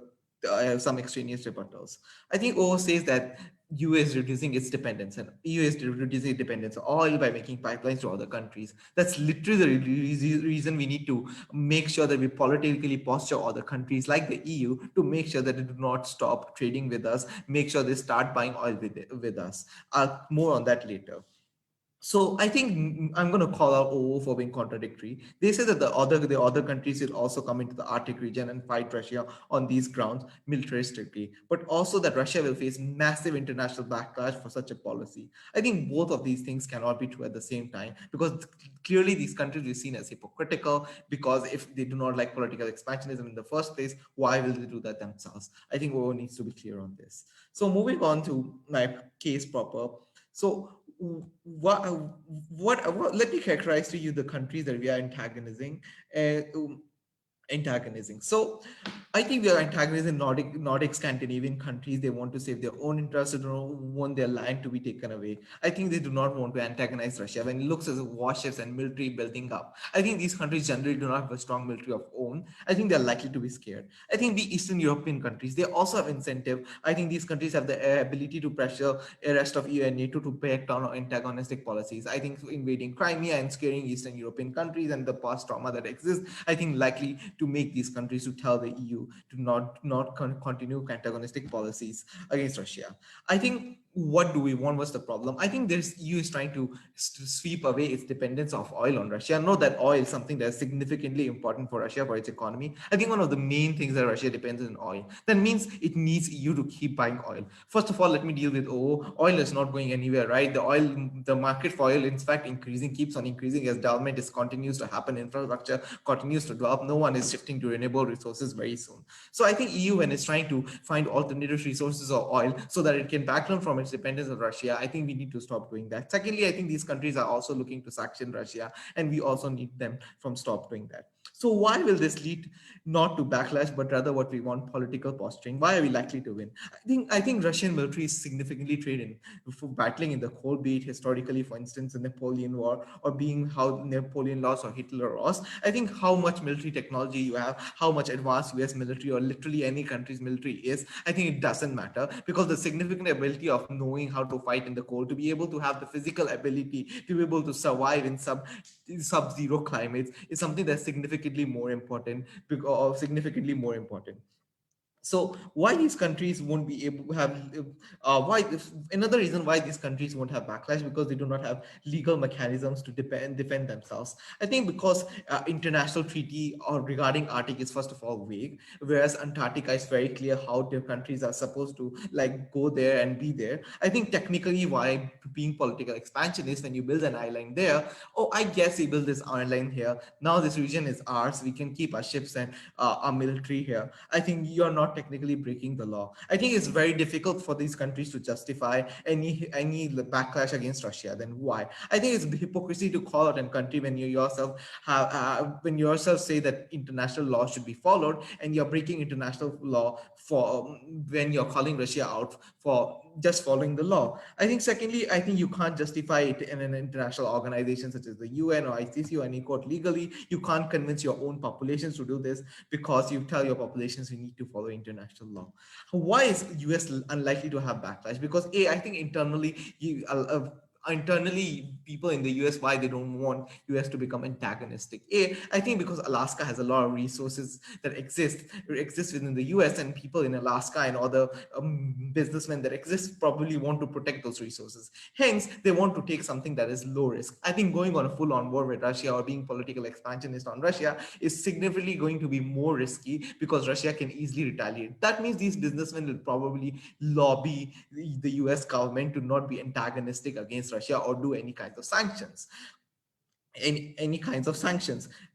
I have some extraneous rebuttals. I think OO says that US reducing its dependence and EU is reducing dependence on oil by making pipelines to other countries. That's literally the reason we need to make sure that we politically posture other countries like the EU to make sure that they do not stop trading with us, make sure they start buying oil with us. More on that later. So I think I'm going to call out OO for being contradictory. They say that the other countries will also come into the Arctic region and fight Russia on these grounds militaristically, but also that Russia will face massive international backlash for such a policy. I think both of these things cannot be true at the same time, because clearly these countries are seen as hypocritical, because if they do not like political expansionism in the first place, why will they do that themselves? I think OO needs to be clear on this. So moving on to my case proper. So what let me characterize to you the countries that we are antagonizing. antagonizing. So I think we are antagonizing Nordic Scandinavian countries. They want to save their own interests. They don't want their land to be taken away. I think they do not want to antagonize Russia. When it looks as warships and military building up, I think these countries generally do not have a strong military of own. I think they're likely to be scared. I think the Eastern European countries, they also have incentive. I think these countries have the ability to pressure the rest of EU and NATO to back down on antagonistic policies. I think invading Crimea and scaring Eastern European countries and the past trauma that exists, I think likely to make these countries to tell the EU to not continue antagonistic policies against Russia. I think what do we want was the problem. I think there's EU is trying to sweep away its dependence of oil on Russia. Know that oil is something that's significantly important for Russia, for its economy. I think one of the main things that Russia depends on oil. That means it needs EU to keep buying oil. First of all, let me deal with oil is not going anywhere, right? The market for oil, in fact, keeps on increasing as development continues to happen, infrastructure continues to develop. No one is shifting to renewable resources very soon. So I think EU, when it's trying to find alternative resources of oil so that it can back down from its dependence on Russia, I think we need to stop doing that. Secondly, I think these countries are also looking to sanction Russia, and we also need them from stop doing that. So why will this lead not to backlash, but rather what we want, political posturing? Why are we likely to win? I think Russian military is significantly trained in battling in the Cold, be it historically, for instance, the Napoleon War, or being how Napoleon lost or Hitler lost. I think how much military technology you have, how much advanced US military or literally any country's military is, I think it doesn't matter, because the significant ability of knowing how to fight in the cold, to be able to have the physical ability to be able to survive in sub-zero climates is something that's significantly more important, So why these countries won't be able to have another reason why these countries won't have backlash, because they do not have legal mechanisms to defend themselves. I think because international treaty or regarding Arctic is first of all vague, whereas Antarctica is very clear how their countries are supposed to like go there and be there. I think technically why being political expansionist, when you build an island there, I guess we build this island here, now this region is ours, we can keep our ships and our military here. I think you're not technically breaking the law. I think it's very difficult for these countries to justify any backlash against Russia. Then why? I think it's hypocrisy to call out a country when you yourself say that international law should be followed, and you're breaking international law for when you're calling Russia out for just following the law. I think secondly, I think you can't justify it in an international organization such as the UN or ICC or any court legally. You can't convince your own populations to do this, because you tell your populations you need to follow international law. Why is US unlikely to have backlash? Because I think internally people in the US, why they don't want US to become antagonistic. I think because Alaska has a lot of resources that exist within the US, and people in Alaska and other businessmen that exist probably want to protect those resources. Hence, they want to take something that is low risk. I think going on a full-on war with Russia or being political expansionist on Russia is significantly going to be more risky, because Russia can easily retaliate. That means these businessmen will probably lobby the US government to not be antagonistic against Russia or do any kinds of sanctions.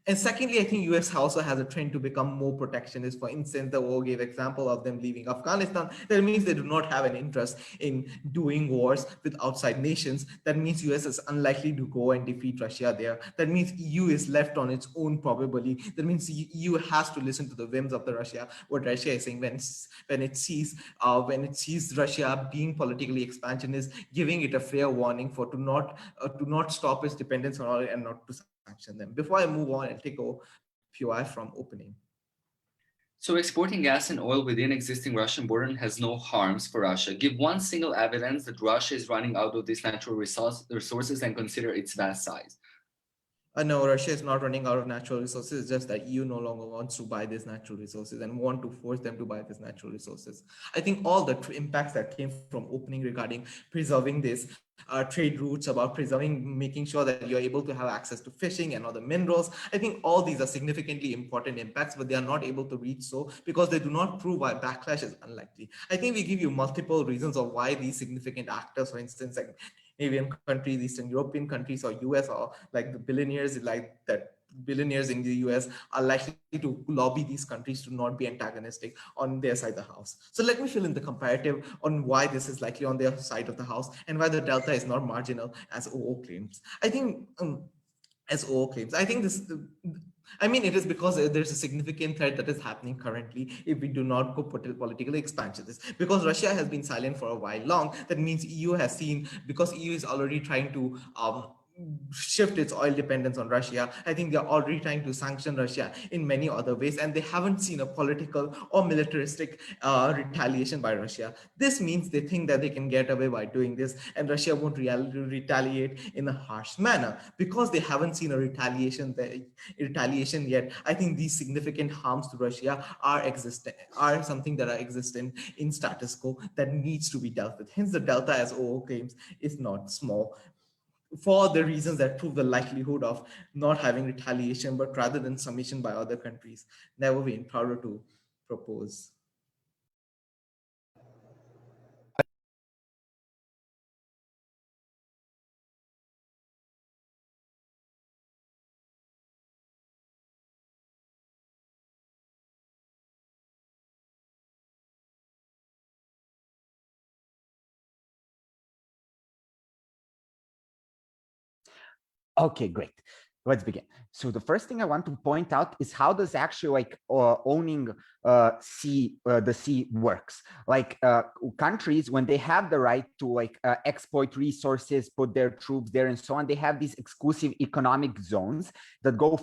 And secondly, I think US also has a trend to become more protectionist. For instance, the war gave example of them leaving Afghanistan. That means they do not have an interest in doing wars with outside nations. That means US is unlikely to go and defeat Russia there. That means EU is left on its own probably. That means EU has to listen to the whims of what Russia is saying when it sees Russia being politically expansionist, giving it a fair warning to not stop its dependence on oil and not to sanction them. Before I move on, I'll take a POI from opening. So exporting gas and oil within existing Russian border has no harms for Russia. Give one single evidence that Russia is running out of these natural resources and consider its vast size. No, Russia is not running out of natural resources. It's just that EU no longer wants to buy these natural resources and want to force them to buy these natural resources. I think all the impacts that came from opening regarding preserving these trade routes, about making sure that you're able to have access to fishing and other minerals. I think all these are significantly important impacts, but they are not able to reach so because they do not prove why backlash is unlikely. I think we give you multiple reasons of why these significant actors, for instance, like Asian countries, Eastern European countries, or US, or like the billionaires in the US are likely to lobby these countries to not be antagonistic on their side of the house. So let me fill in the comparative on why this is likely on their side of the house and why the delta is not marginal as OO claims. I think I mean, it is because there's a significant threat that is happening currently if we do not go political expansionist. Because Russia has been silent for a while long, that means EU has seen, because EU is already trying to shift its oil dependence on Russia. I think they're already trying to sanction Russia in many other ways, and they haven't seen a political or militaristic retaliation by Russia. This means they think that they can get away by doing this, and Russia won't retaliate in a harsh manner because they haven't seen a retaliation yet. I think these significant harms to Russia are something that are existent in status quo that needs to be dealt with. Hence, the delta, as OO claims, is not small, for the reasons that prove the likelihood of not having retaliation, but rather than submission by other countries. Never been prouder to propose. Okay, great. Let's begin. So the first thing I want to point out is how does actually like owning the sea works. Like countries, when they have the right to like exploit resources, put their troops there and so on, they have these exclusive economic zones that go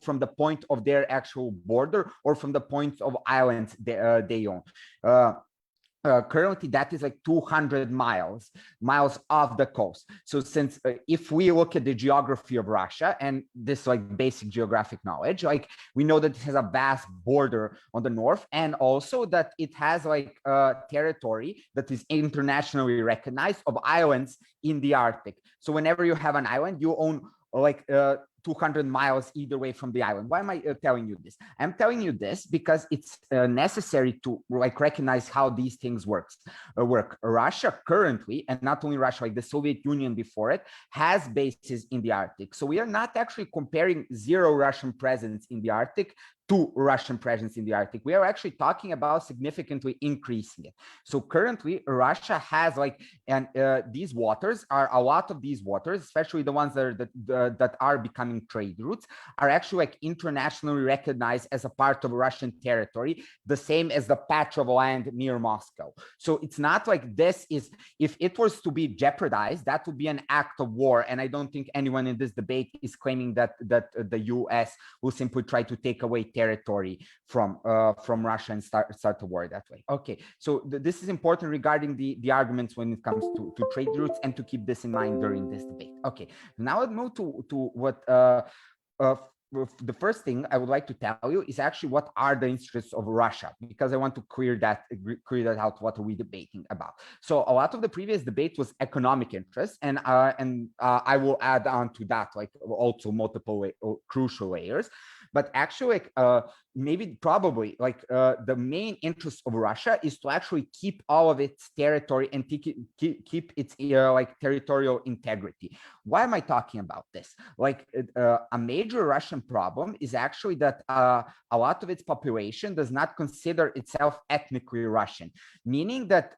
from the point of their actual border or from the point of islands they own. Currently, that is like 200 miles off the coast. So since if we look at the geography of Russia, and this like basic geographic knowledge, like we know that it has a vast border on the north, and also that it has like territory that is internationally recognized of islands in the Arctic. So whenever you have an island, you own like 200 miles either way from the island. Why am I telling you this? I'm telling you this because it's necessary to like recognize how these things work. Russia currently, and not only Russia, like the Soviet Union before it, has bases in the Arctic. So we are not actually comparing zero Russian presence in the Arctic to Russian presence in the Arctic. We are actually talking about significantly increasing it. So currently, Russia has like, and these waters are a lot of these waters, especially the ones that are becoming trade routes, are actually like internationally recognized as a part of Russian territory, the same as the patch of land near Moscow. So it's not like this is, if it was to be jeopardized, that would be an act of war. And I don't think anyone in this debate is claiming that the US will simply try to take away territory from Russia and start a war that way. Okay, so this is important regarding the arguments when it comes to trade routes, and to keep this in mind during this debate. Okay, now let's move to what the first thing I would like to tell you is actually what are the interests of Russia, because I want to clear that out. What are we debating about? So a lot of the previous debate was economic interests, and I will add on to that like also multiple crucial layers. But actually, probably the main interest of Russia is to actually keep all of its territory and keep its territorial integrity. Why am I talking about this? A major Russian problem is actually that a lot of its population does not consider itself ethnically Russian, meaning that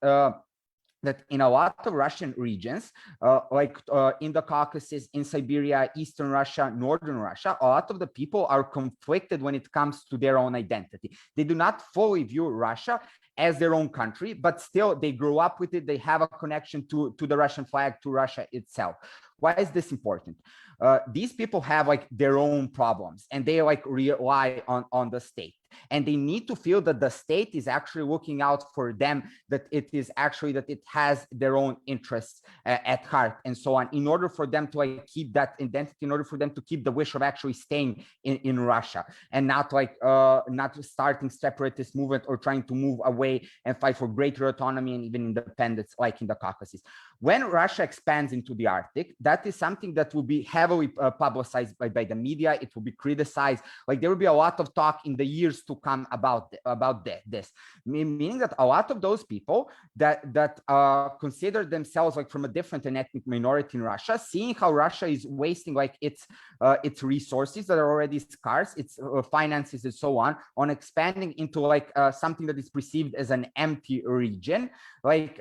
in a lot of Russian regions, in the Caucasus, in Siberia, Eastern Russia, Northern Russia, a lot of the people are conflicted when it comes to their own identity. They do not fully view Russia as their own country, but still they grew up with it. They have a connection to the Russian flag, to Russia itself. Why is this important? These people have their own problems, and they rely on the state, and they need to feel that the state is actually looking out for them, that it has their own interests at heart and so on, in order for them to keep that identity, in order for them to keep the wish of actually staying in Russia, and not starting separatist movement or trying to move away and fight for greater autonomy and even independence like in the Caucasus. When Russia expands into the Arctic, that is something that will be heavily publicized by the media. It will be criticized. There will be a lot of talk in the years to come about this, meaning that a lot of those people that consider themselves from a different and ethnic minority in Russia, seeing how Russia is wasting its resources that are already scarce, its finances and so on expanding into something that is perceived as an empty region. Like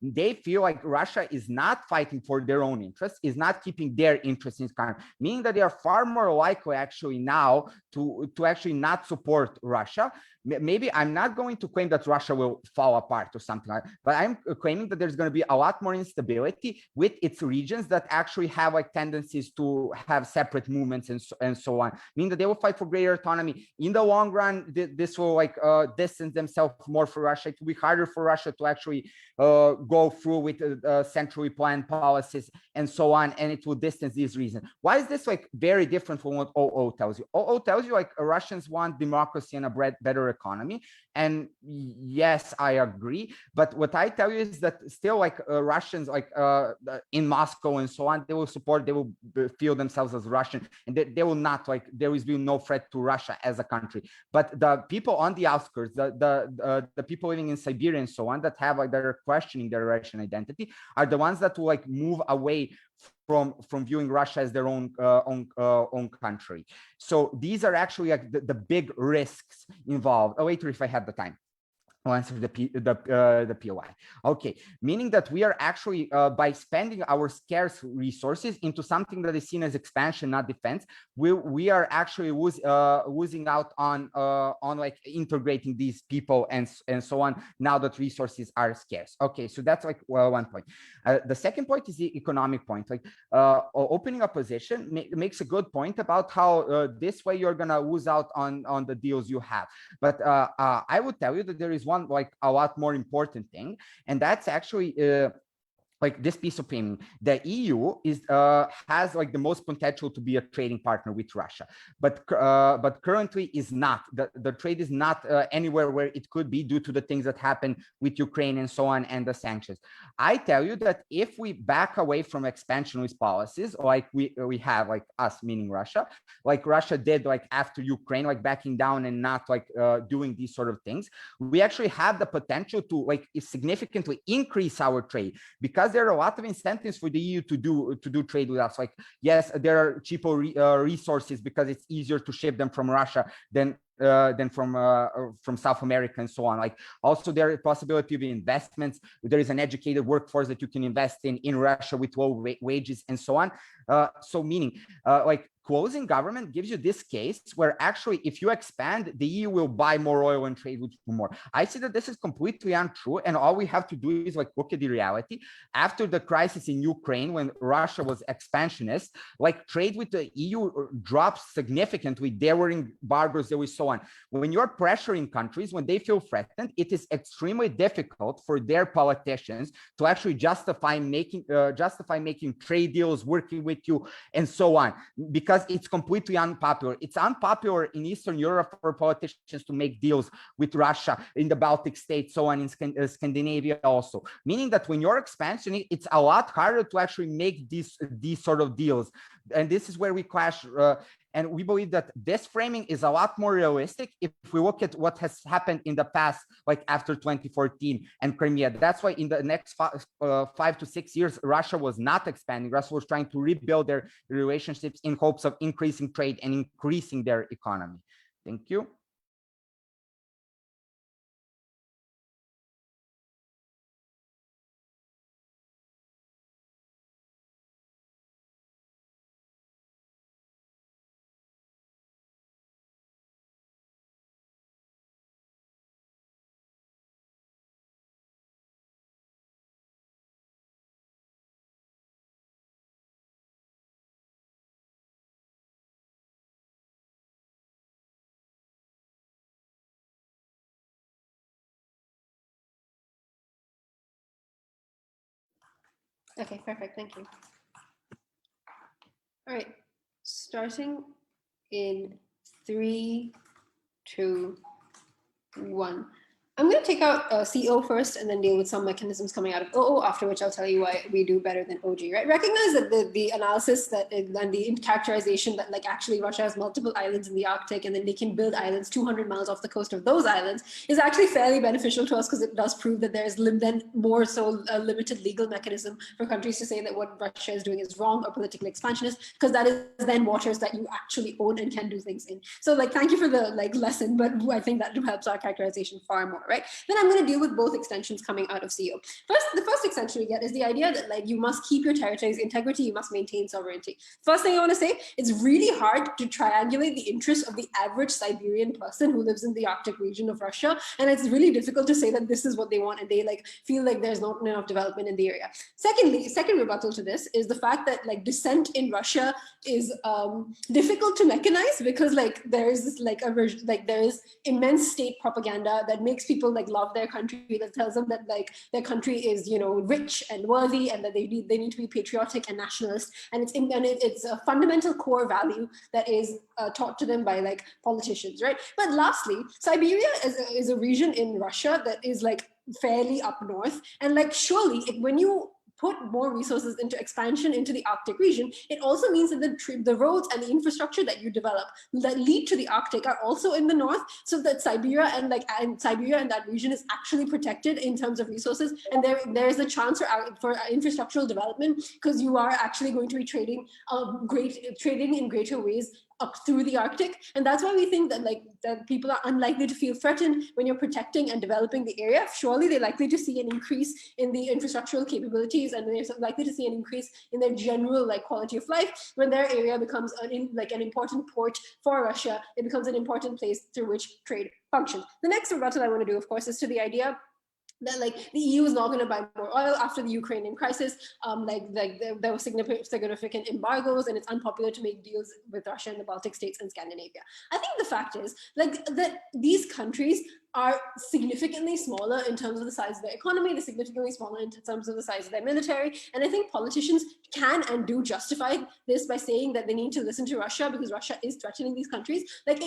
they feel like Russia is not fighting for their own interests, is not keeping their interests in country, meaning that they are far more likely actually now to actually not support Russia. Maybe I'm not going to claim that Russia will fall apart or something like that, but I'm claiming that there's going to be a lot more instability with its regions that actually have like tendencies to have separate movements and so on, meaning that they will fight for greater autonomy. In the long run, this will like distance themselves more for Russia. It will be harder for Russia to actually go through with centrally planned policies and so on, and it will distance these reasons. Why is this like very different from what OO tells you? OO tells you like Russians want democracy and a better economy, and yes, I agree. But what I tell you is that still like Russians like in Moscow and so on, they will support, they will feel themselves as Russian, and they will not like, there will be no threat to Russia as a country. But the people on the outskirts, the people living in Siberia and so on, that have like, that are questioning their Russian identity, are the ones that will like move away from viewing Russia as their own country. So these are actually like the big risks involved. Later, if I have the time, I'll answer the POI. Okay, meaning that we are actually by spending our scarce resources into something that is seen as expansion, not defense, we are actually losing out on like integrating these people and so on, now that resources are scarce. Okay, so that's like, well, one point. The second point is the economic point. Like opening a position makes a good point about how this way you're gonna lose out on the deals you have. But I would tell you that there is one like a lot more important thing, and that's actually like this piece of framing. The EU is has like the most potential to be a trading partner with Russia, but currently is not. The trade is not anywhere where it could be due to the things that happen with Ukraine and so on, and the sanctions. I tell you that if we back away from expansionist policies, like we have, like us meaning Russia, like Russia did like after Ukraine, like backing down and not like doing these sort of things, we actually have the potential to like significantly increase our trade, because there are a lot of incentives for the EU to do trade with us. Like, yes, there are cheaper resources because it's easier to ship them from Russia than from South America and so on. Like, also there is possibility of investments. There is an educated workforce that you can invest in Russia with low wages and so on. So meaning like closing government gives you this case where actually if you expand, the EU will buy more oil and trade with you more. I see that this is completely untrue, and all we have to do is like look at the reality. After the crisis in Ukraine, when Russia was expansionist, like trade with the EU dropped significantly. There were embargoes, there was so on. When you're pressuring countries, when they feel threatened, it is extremely difficult for their politicians to actually justify making trade deals, working with you, and so on, because it's completely unpopular. It's unpopular in Eastern Europe for politicians to make deals with Russia, in the Baltic states, so on, in Scandinavia also. Meaning that when you're expansion, it's a lot harder to actually make these sort of deals. And this is where we clash. And we believe that this framing is a lot more realistic if we look at what has happened in the past, like after 2014 and Crimea. That's why in the next 5 to 6 years, Russia was not expanding. Russia was trying to rebuild their relationships in hopes of increasing trade and increasing their economy. Thank you. Okay, perfect. Thank you. All right, starting in 3, 2, 1. I'm going to take out CO first and then deal with some mechanisms coming out of OO, after which I'll tell you why we do better than OG, right? Recognize that the analysis that and the characterization that like actually Russia has multiple islands in the Arctic and then they can build islands 200 miles off the coast of those islands is actually fairly beneficial to us, because it does prove that there's then more so a limited legal mechanism for countries to say that what Russia is doing is wrong or politically expansionist, because that is then waters that you actually own and can do things in. So like, thank you for the like lesson, but I think that helps our characterization far more. right? Then I'm going to deal with both extensions coming out of CO. The first extension we get is the idea that like you must keep your territory's integrity, you must maintain sovereignty. First thing I want to say, it's really hard to triangulate the interests of the average Siberian person who lives in the Arctic region of Russia, and it's really difficult to say that this is what they want and they like feel like there's not enough development in the area. Second rebuttal to this is the fact that like dissent in Russia is difficult to mechanize because like there is this like there is immense state propaganda that makes people like love their country, that tells them that like their country is, you know, rich and worthy and that they need to be patriotic and nationalist, and it's a fundamental core value that is taught to them by like politicians, right? But lastly, Siberia is a region in Russia that is like fairly up north, and like surely when you put more resources into expansion into the Arctic region, it also means that the roads and the infrastructure that you develop that lead to the Arctic are also in the north, so that Siberia and that region is actually protected in terms of resources, and there is a chance for infrastructural development because you are actually going to be trading in greater ways up through the Arctic. And that's why we think that like that people are unlikely to feel threatened when you're protecting and developing the area. Surely they're likely to see an increase in the infrastructural capabilities, and they're likely to see an increase in their general like quality of life when their area becomes an important port for Russia. It becomes an important place through which trade functions. The next rebuttal I want to do, of course, is to the idea that like the EU is not going to buy more oil after the Ukrainian crisis. There were significant embargoes, and it's unpopular to make deals with Russia and the Baltic states and Scandinavia. I think the fact is like that these countries are significantly smaller in terms of the size of their economy, they're significantly smaller in terms of the size of their military. And I think politicians can and do justify this by saying that they need to listen to Russia because Russia is threatening these countries. And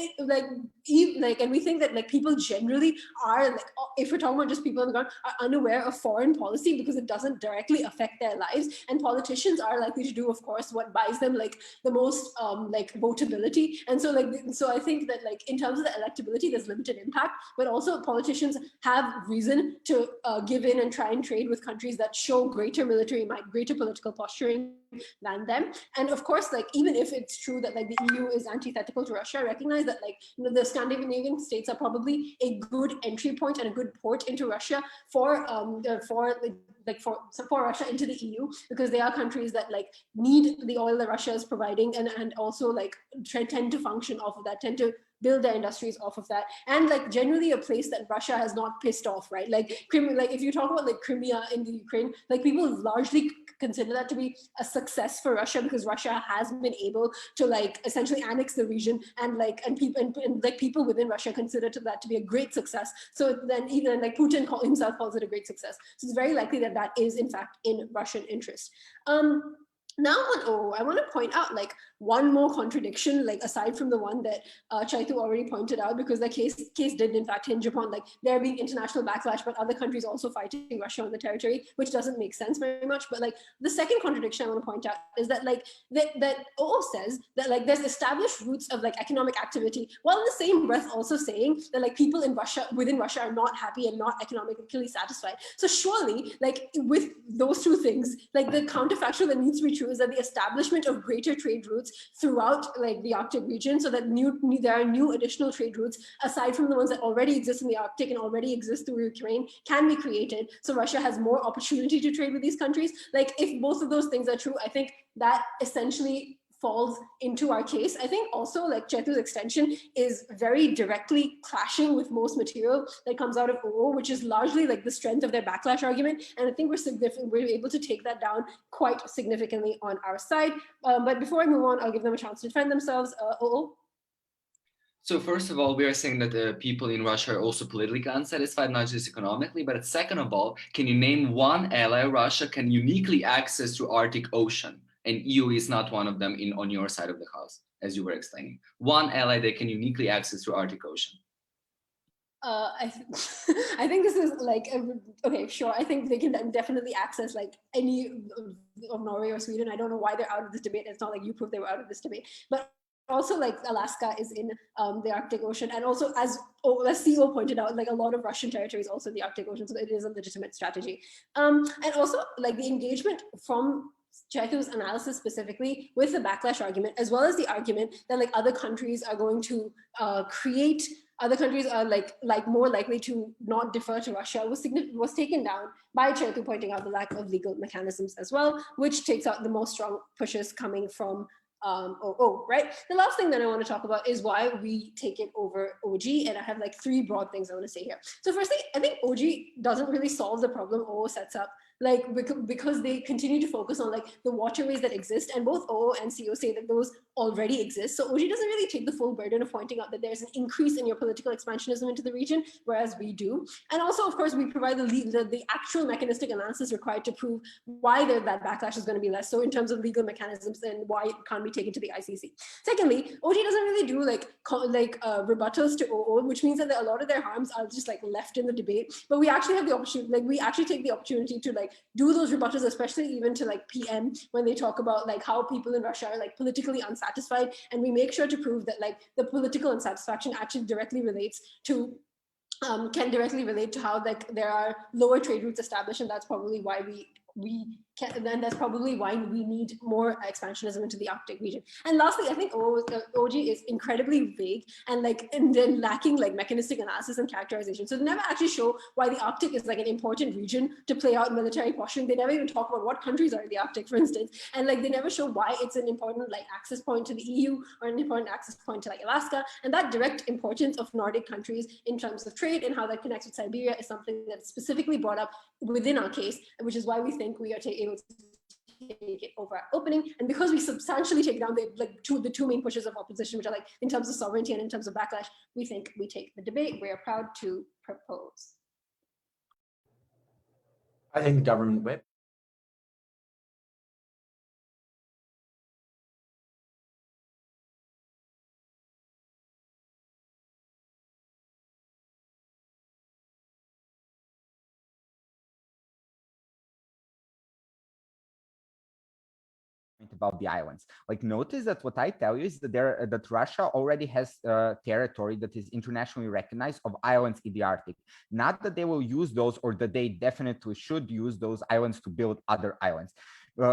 we think that like people generally are like, if we're talking about just people on the ground, are unaware of foreign policy because it doesn't directly affect their lives. And politicians are likely to do, of course, what buys them like the most like votability. And so I think that like in terms of the electability, there's limited impact, but also politicians have reason to give in and try and trade with countries that show greater military might, greater political posturing than them. And of course, like even if it's true that like the EU is antithetical to Russia, I recognize that like the Scandinavian states are probably a good entry point and a good port into Russia for Russia into the EU, because they are countries that like need the oil that Russia is providing and also like tend to function off of that, tend to build their industries off of that, and like generally a place that Russia has not pissed off, right? Like if you talk about like Crimea in the Ukraine, like people largely consider that to be a success for Russia because Russia has been able to like essentially annex the region, and people within Russia consider that to be a great success. So then even like Putin himself calls it a great success. So it's very likely that that is in fact in Russian interest. Now I want to point out like one more contradiction, like aside from the one that Chaitu already pointed out, because the case did in fact hinge upon like there being international backlash, but other countries also fighting Russia on the territory, which doesn't make sense very much. But like the second contradiction I want to point out is that like that OO says that like there's established roots of like economic activity, while in the same breath also saying that like people in Russia, within Russia, are not happy and not economically satisfied. So surely like with those two things, like the counterfactual that needs to be true is that the establishment of greater trade routes throughout like the Arctic region, so that there are new additional trade routes aside from the ones that already exist in the Arctic and already exist through Ukraine, can be created, so Russia has more opportunity to trade with these countries. Like if both of those things are true, I think that essentially falls into our case. I think also like Chetu's extension is very directly clashing with most material that comes out of OO, which is largely like the strength of their backlash argument. And I think we're able to take that down quite significantly on our side. But before I move on, I'll give them a chance to defend themselves. OO? So first of all, we are saying that the people in Russia are also politically unsatisfied, not just economically, but second of all, can you name one ally Russia can uniquely access to Arctic Ocean? And EU is not one of them on your side of the house, as you were explaining. One ally they can uniquely access through Arctic Ocean. I think this is like, okay, sure. I think they can definitely access like any of Norway or Sweden. I don't know why they're out of this debate. It's not like you proved they were out of this debate. But also like Alaska is in the Arctic Ocean. And also as CO pointed out, like a lot of Russian territory is also in the Arctic Ocean. So it is a legitimate strategy. And also like the engagement from Chaitu's analysis specifically with the backlash argument, as well as the argument that like other countries are going to create other countries are like more likely to not defer to Russia was taken down by Chetu, pointing out the lack of legal mechanisms as well, which takes out the most strong pushes coming from right? The last thing that I want to talk about is why we take it over OG, and I have like 3 broad things I want to say here. So firstly, I think OG doesn't really solve the problem OO sets up, like because they continue to focus on like the waterways that exist, and both OO and CO say that those already exist. So OG doesn't really take the full burden of pointing out that there's an increase in your political expansionism into the region, whereas we do. And also, of course, we provide the actual mechanistic analysis required to prove why that backlash is going to be less. So in terms of legal mechanisms and why it can't be taken to the ICC. Secondly, OG doesn't really do rebuttals to OO, which means that a lot of their harms are just like left in the debate. But we actually have the opportunity, like we actually take the opportunity to like do those rebuttals, especially even to like PM when they talk about like how people in Russia are like politically unsatisfied, and we make sure to prove that like the political unsatisfaction actually directly relates to can directly relate to how like there are lower trade routes established, and that's probably why then that's probably why we need more expansionism into the Arctic region. And lastly, I think OG is incredibly vague and then lacking like mechanistic analysis and characterization. So they never actually show why the Arctic is like an important region to play out military posturing. They never even talk about what countries are in the Arctic, for instance, and like they never show why it's an important like access point to the EU or an important access point to like Alaska. And that direct importance of Nordic countries in terms of trade and how that connects with Siberia is something that's specifically brought up within our case, which is why we think we are able to take it over at opening. And because we substantially take down the two main pushes of opposition, which are like in terms of sovereignty and in terms of backlash, we think we take the debate. We are proud to propose. I think the government whip. About the islands. Like, notice that what I tell you is that that Russia already has territory that is internationally recognized of islands in the Arctic. Not that they will use those, or that they definitely should use those islands to build other islands.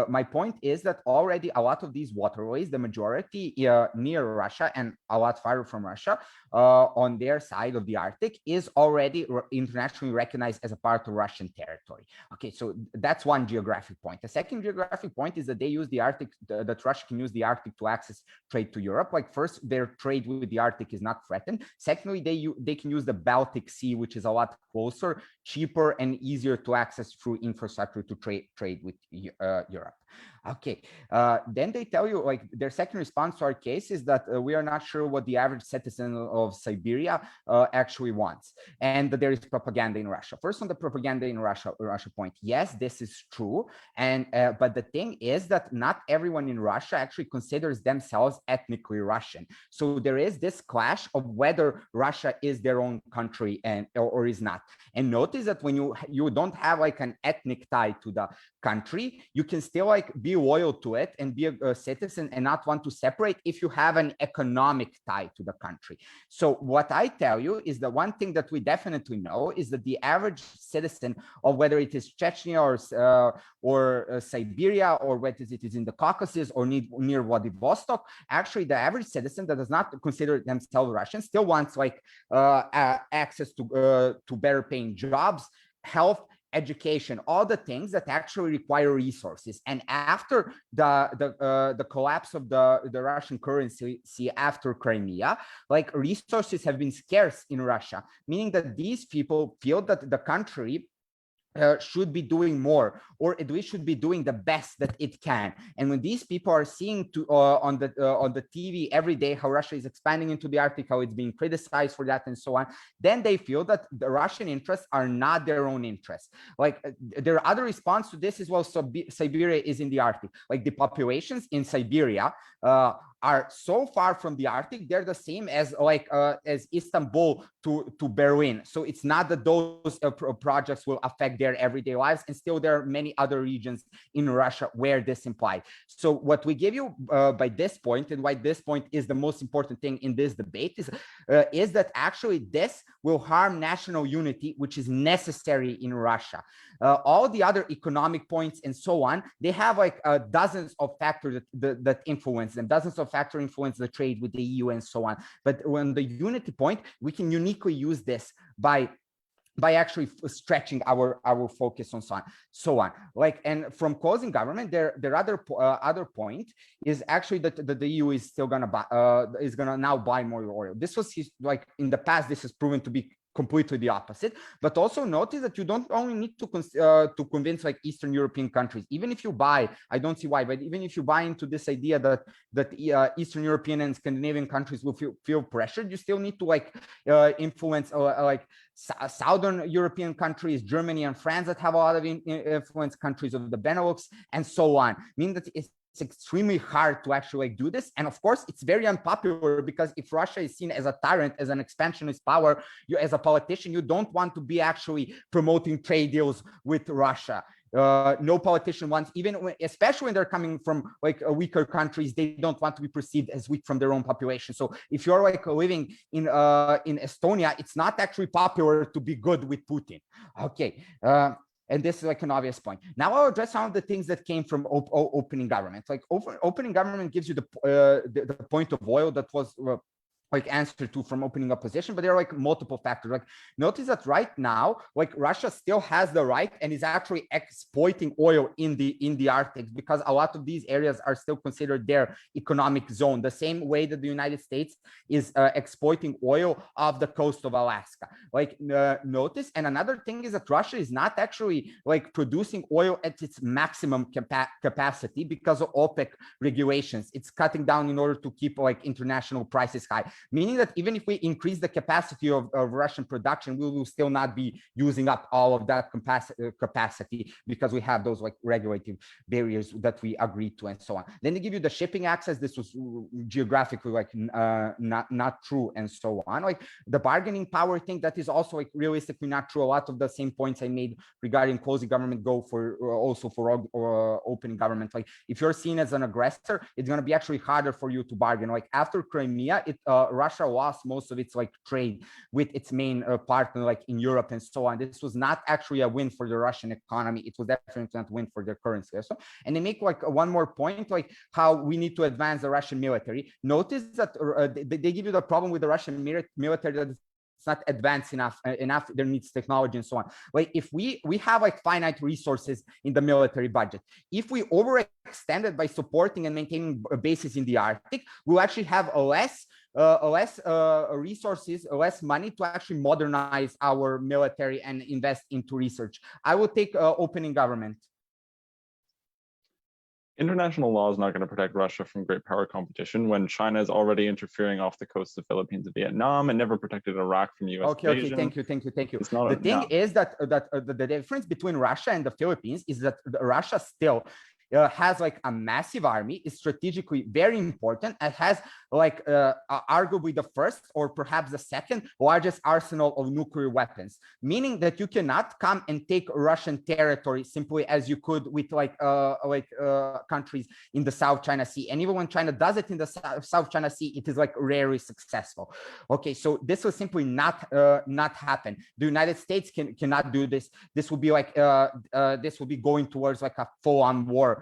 My point is that already a lot of these waterways, the majority near Russia and a lot farther from Russia, on their side of the Arctic, is already internationally recognized as a part of Russian territory. Okay, so that's one geographic point. The second geographic point is that they use the Arctic, that Russia can use the Arctic to access trade to Europe. Like, first, their trade with the Arctic is not threatened. Secondly, they can use the Baltic Sea, which is a lot closer, cheaper, and easier to access through infrastructure to trade with Europe. Okay, then they tell you, like, their second response to our case is that we are not sure what the average citizen of Siberia actually wants, and that there is propaganda in Russia. First, on the propaganda in Russia point, yes, this is true, and but the thing is that not everyone in Russia actually considers themselves ethnically Russian. So there is this clash of whether Russia is their own country or is not. And notice that when you don't have like an ethnic tie to the country, you can still like be loyal to it and be a citizen and not want to separate if you have an economic tie to the country. So what I tell you is the one thing that we definitely know is that the average citizen of whether it is Chechnya or Siberia, or whether it is in the Caucasus or near Vladivostok, actually the average citizen that does not consider themselves Russian still wants like access to better paying jobs, health, education, all the things that actually require resources. And after the collapse of the Russian currency after Crimea, like, resources have been scarce in Russia, meaning that these people feel that the country should be doing more, or at least should be doing the best that it can. And when these people are seeing on the TV every day how Russia is expanding into the Arctic, how it's being criticized for that, and so on, then they feel that the Russian interests are not their own interests. Like, there are other response to this as well. So Siberia is in the Arctic. Like, the populations in Siberia are so far from the Arctic, they're the same as as Istanbul to Berlin. So it's not that those projects will affect their everyday lives, and still there are many other regions in Russia where this implies. So what we give you by this point, and why this point is the most important thing in this debate, is that actually this will harm national unity, which is necessary in Russia. All the other economic points and so on, they have like dozens of factors that influence them, dozens of of factors influence the trade with the EU and so on. But when the unity point, we can uniquely use this by actually stretching our focus on so on. Like, and from closing government, their other point is actually that the EU is still gonna buy now buy more oil. This was like in the past, this has proven to be completely the opposite. But also notice that you don't only need to convince like Eastern European countries. Even if you buy, I don't see why, but even if you buy into this idea that Eastern European and Scandinavian countries will feel pressured, you still need to like influence like Southern European countries, Germany and France that have a lot of influence, countries of the Benelux and so on. Meaning that it's extremely hard to actually do this. And of course, it's very unpopular because if Russia is seen as a tyrant, as an expansionist power, you as a politician, you don't want to be actually promoting trade deals with Russia. No politician wants, especially when they're coming from like weaker countries, they don't want to be perceived as weak from their own population. So if you're like living in Estonia, it's not actually popular to be good with Putin. Okay. And this is like an obvious point. Now I'll address some of the things that came from opening government. Like opening government gives you the point of oil that was like answer to from opening opposition, but there are like multiple factors. Like notice that right now, like Russia still has the right and is actually exploiting oil in the Arctic because a lot of these areas are still considered their economic zone, the same way that the United States is exploiting oil off the coast of Alaska. Like notice, and another thing is that Russia is not actually like producing oil at its maximum capacity because of OPEC regulations. It's cutting down in order to keep like international prices high. Meaning that even if we increase the capacity of Russian production, we will still not be using up all of that capacity because we have those like regulative barriers that we agreed to and so on. Then they give you the shipping access. This was geographically like not true and so on. Like the bargaining power thing, that is also like realistically not true. A lot of the same points I made regarding closing government go for also for opening government. Like if you're seen as an aggressor, it's going to be actually harder for you to bargain. Like after Crimea, Russia lost most of its like trade with its main partner like in Europe and so on. This was not actually a win for the Russian economy. It was definitely not a win for their currency. So, and they make like one more point, like how we need to advance the Russian military. Notice that they give you the problem with the Russian military that it's not advanced enough. There needs technology and so on. Like if we have like finite resources in the military budget, if we overextend it by supporting and maintaining bases in the Arctic, we'll actually have less resources, less money to actually modernize our military and invest into research. I will take opening government. International law is not going to protect Russia from great power competition when China is already interfering off the coast of the Philippines and Vietnam and never protected Iraq from US invasion. Okay, thank you. The thing is that the difference between Russia and the Philippines is that Russia still has like a massive army, is strategically very important, and has like arguably the first or perhaps the second largest arsenal of nuclear weapons, meaning that you cannot come and take Russian territory simply as you could with like countries in the South China Sea. And even when China does it in the South China Sea, it is like rarely successful. Okay, so this will simply not happen. The United States cannot do this. This will be like this will be going towards like a full-on war.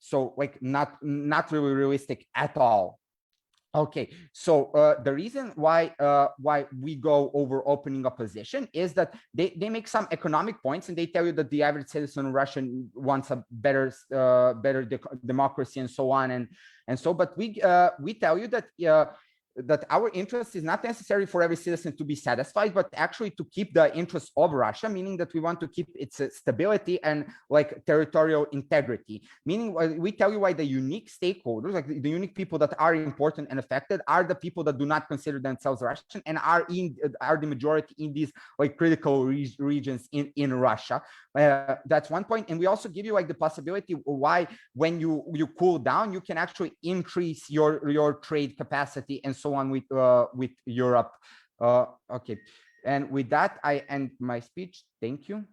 So like not really realistic at all. Okay, so the reason why we go over opening opposition is that they make some economic points and they tell you that the average citizen Russian wants a better democracy and so on and so, but we tell you that that our interest is not necessary for every citizen to be satisfied, but actually to keep the interests of Russia, meaning that we want to keep its stability and like territorial integrity. Meaning we tell you why the unique stakeholders, like the unique people that are important and affected, are the people that do not consider themselves Russian and are the majority in these like critical regions in Russia. That's one point. And we also give you like the possibility why when you cool down, you can actually increase your trade capacity and so on with Europe. Okay, and with that I end my speech. Thank you.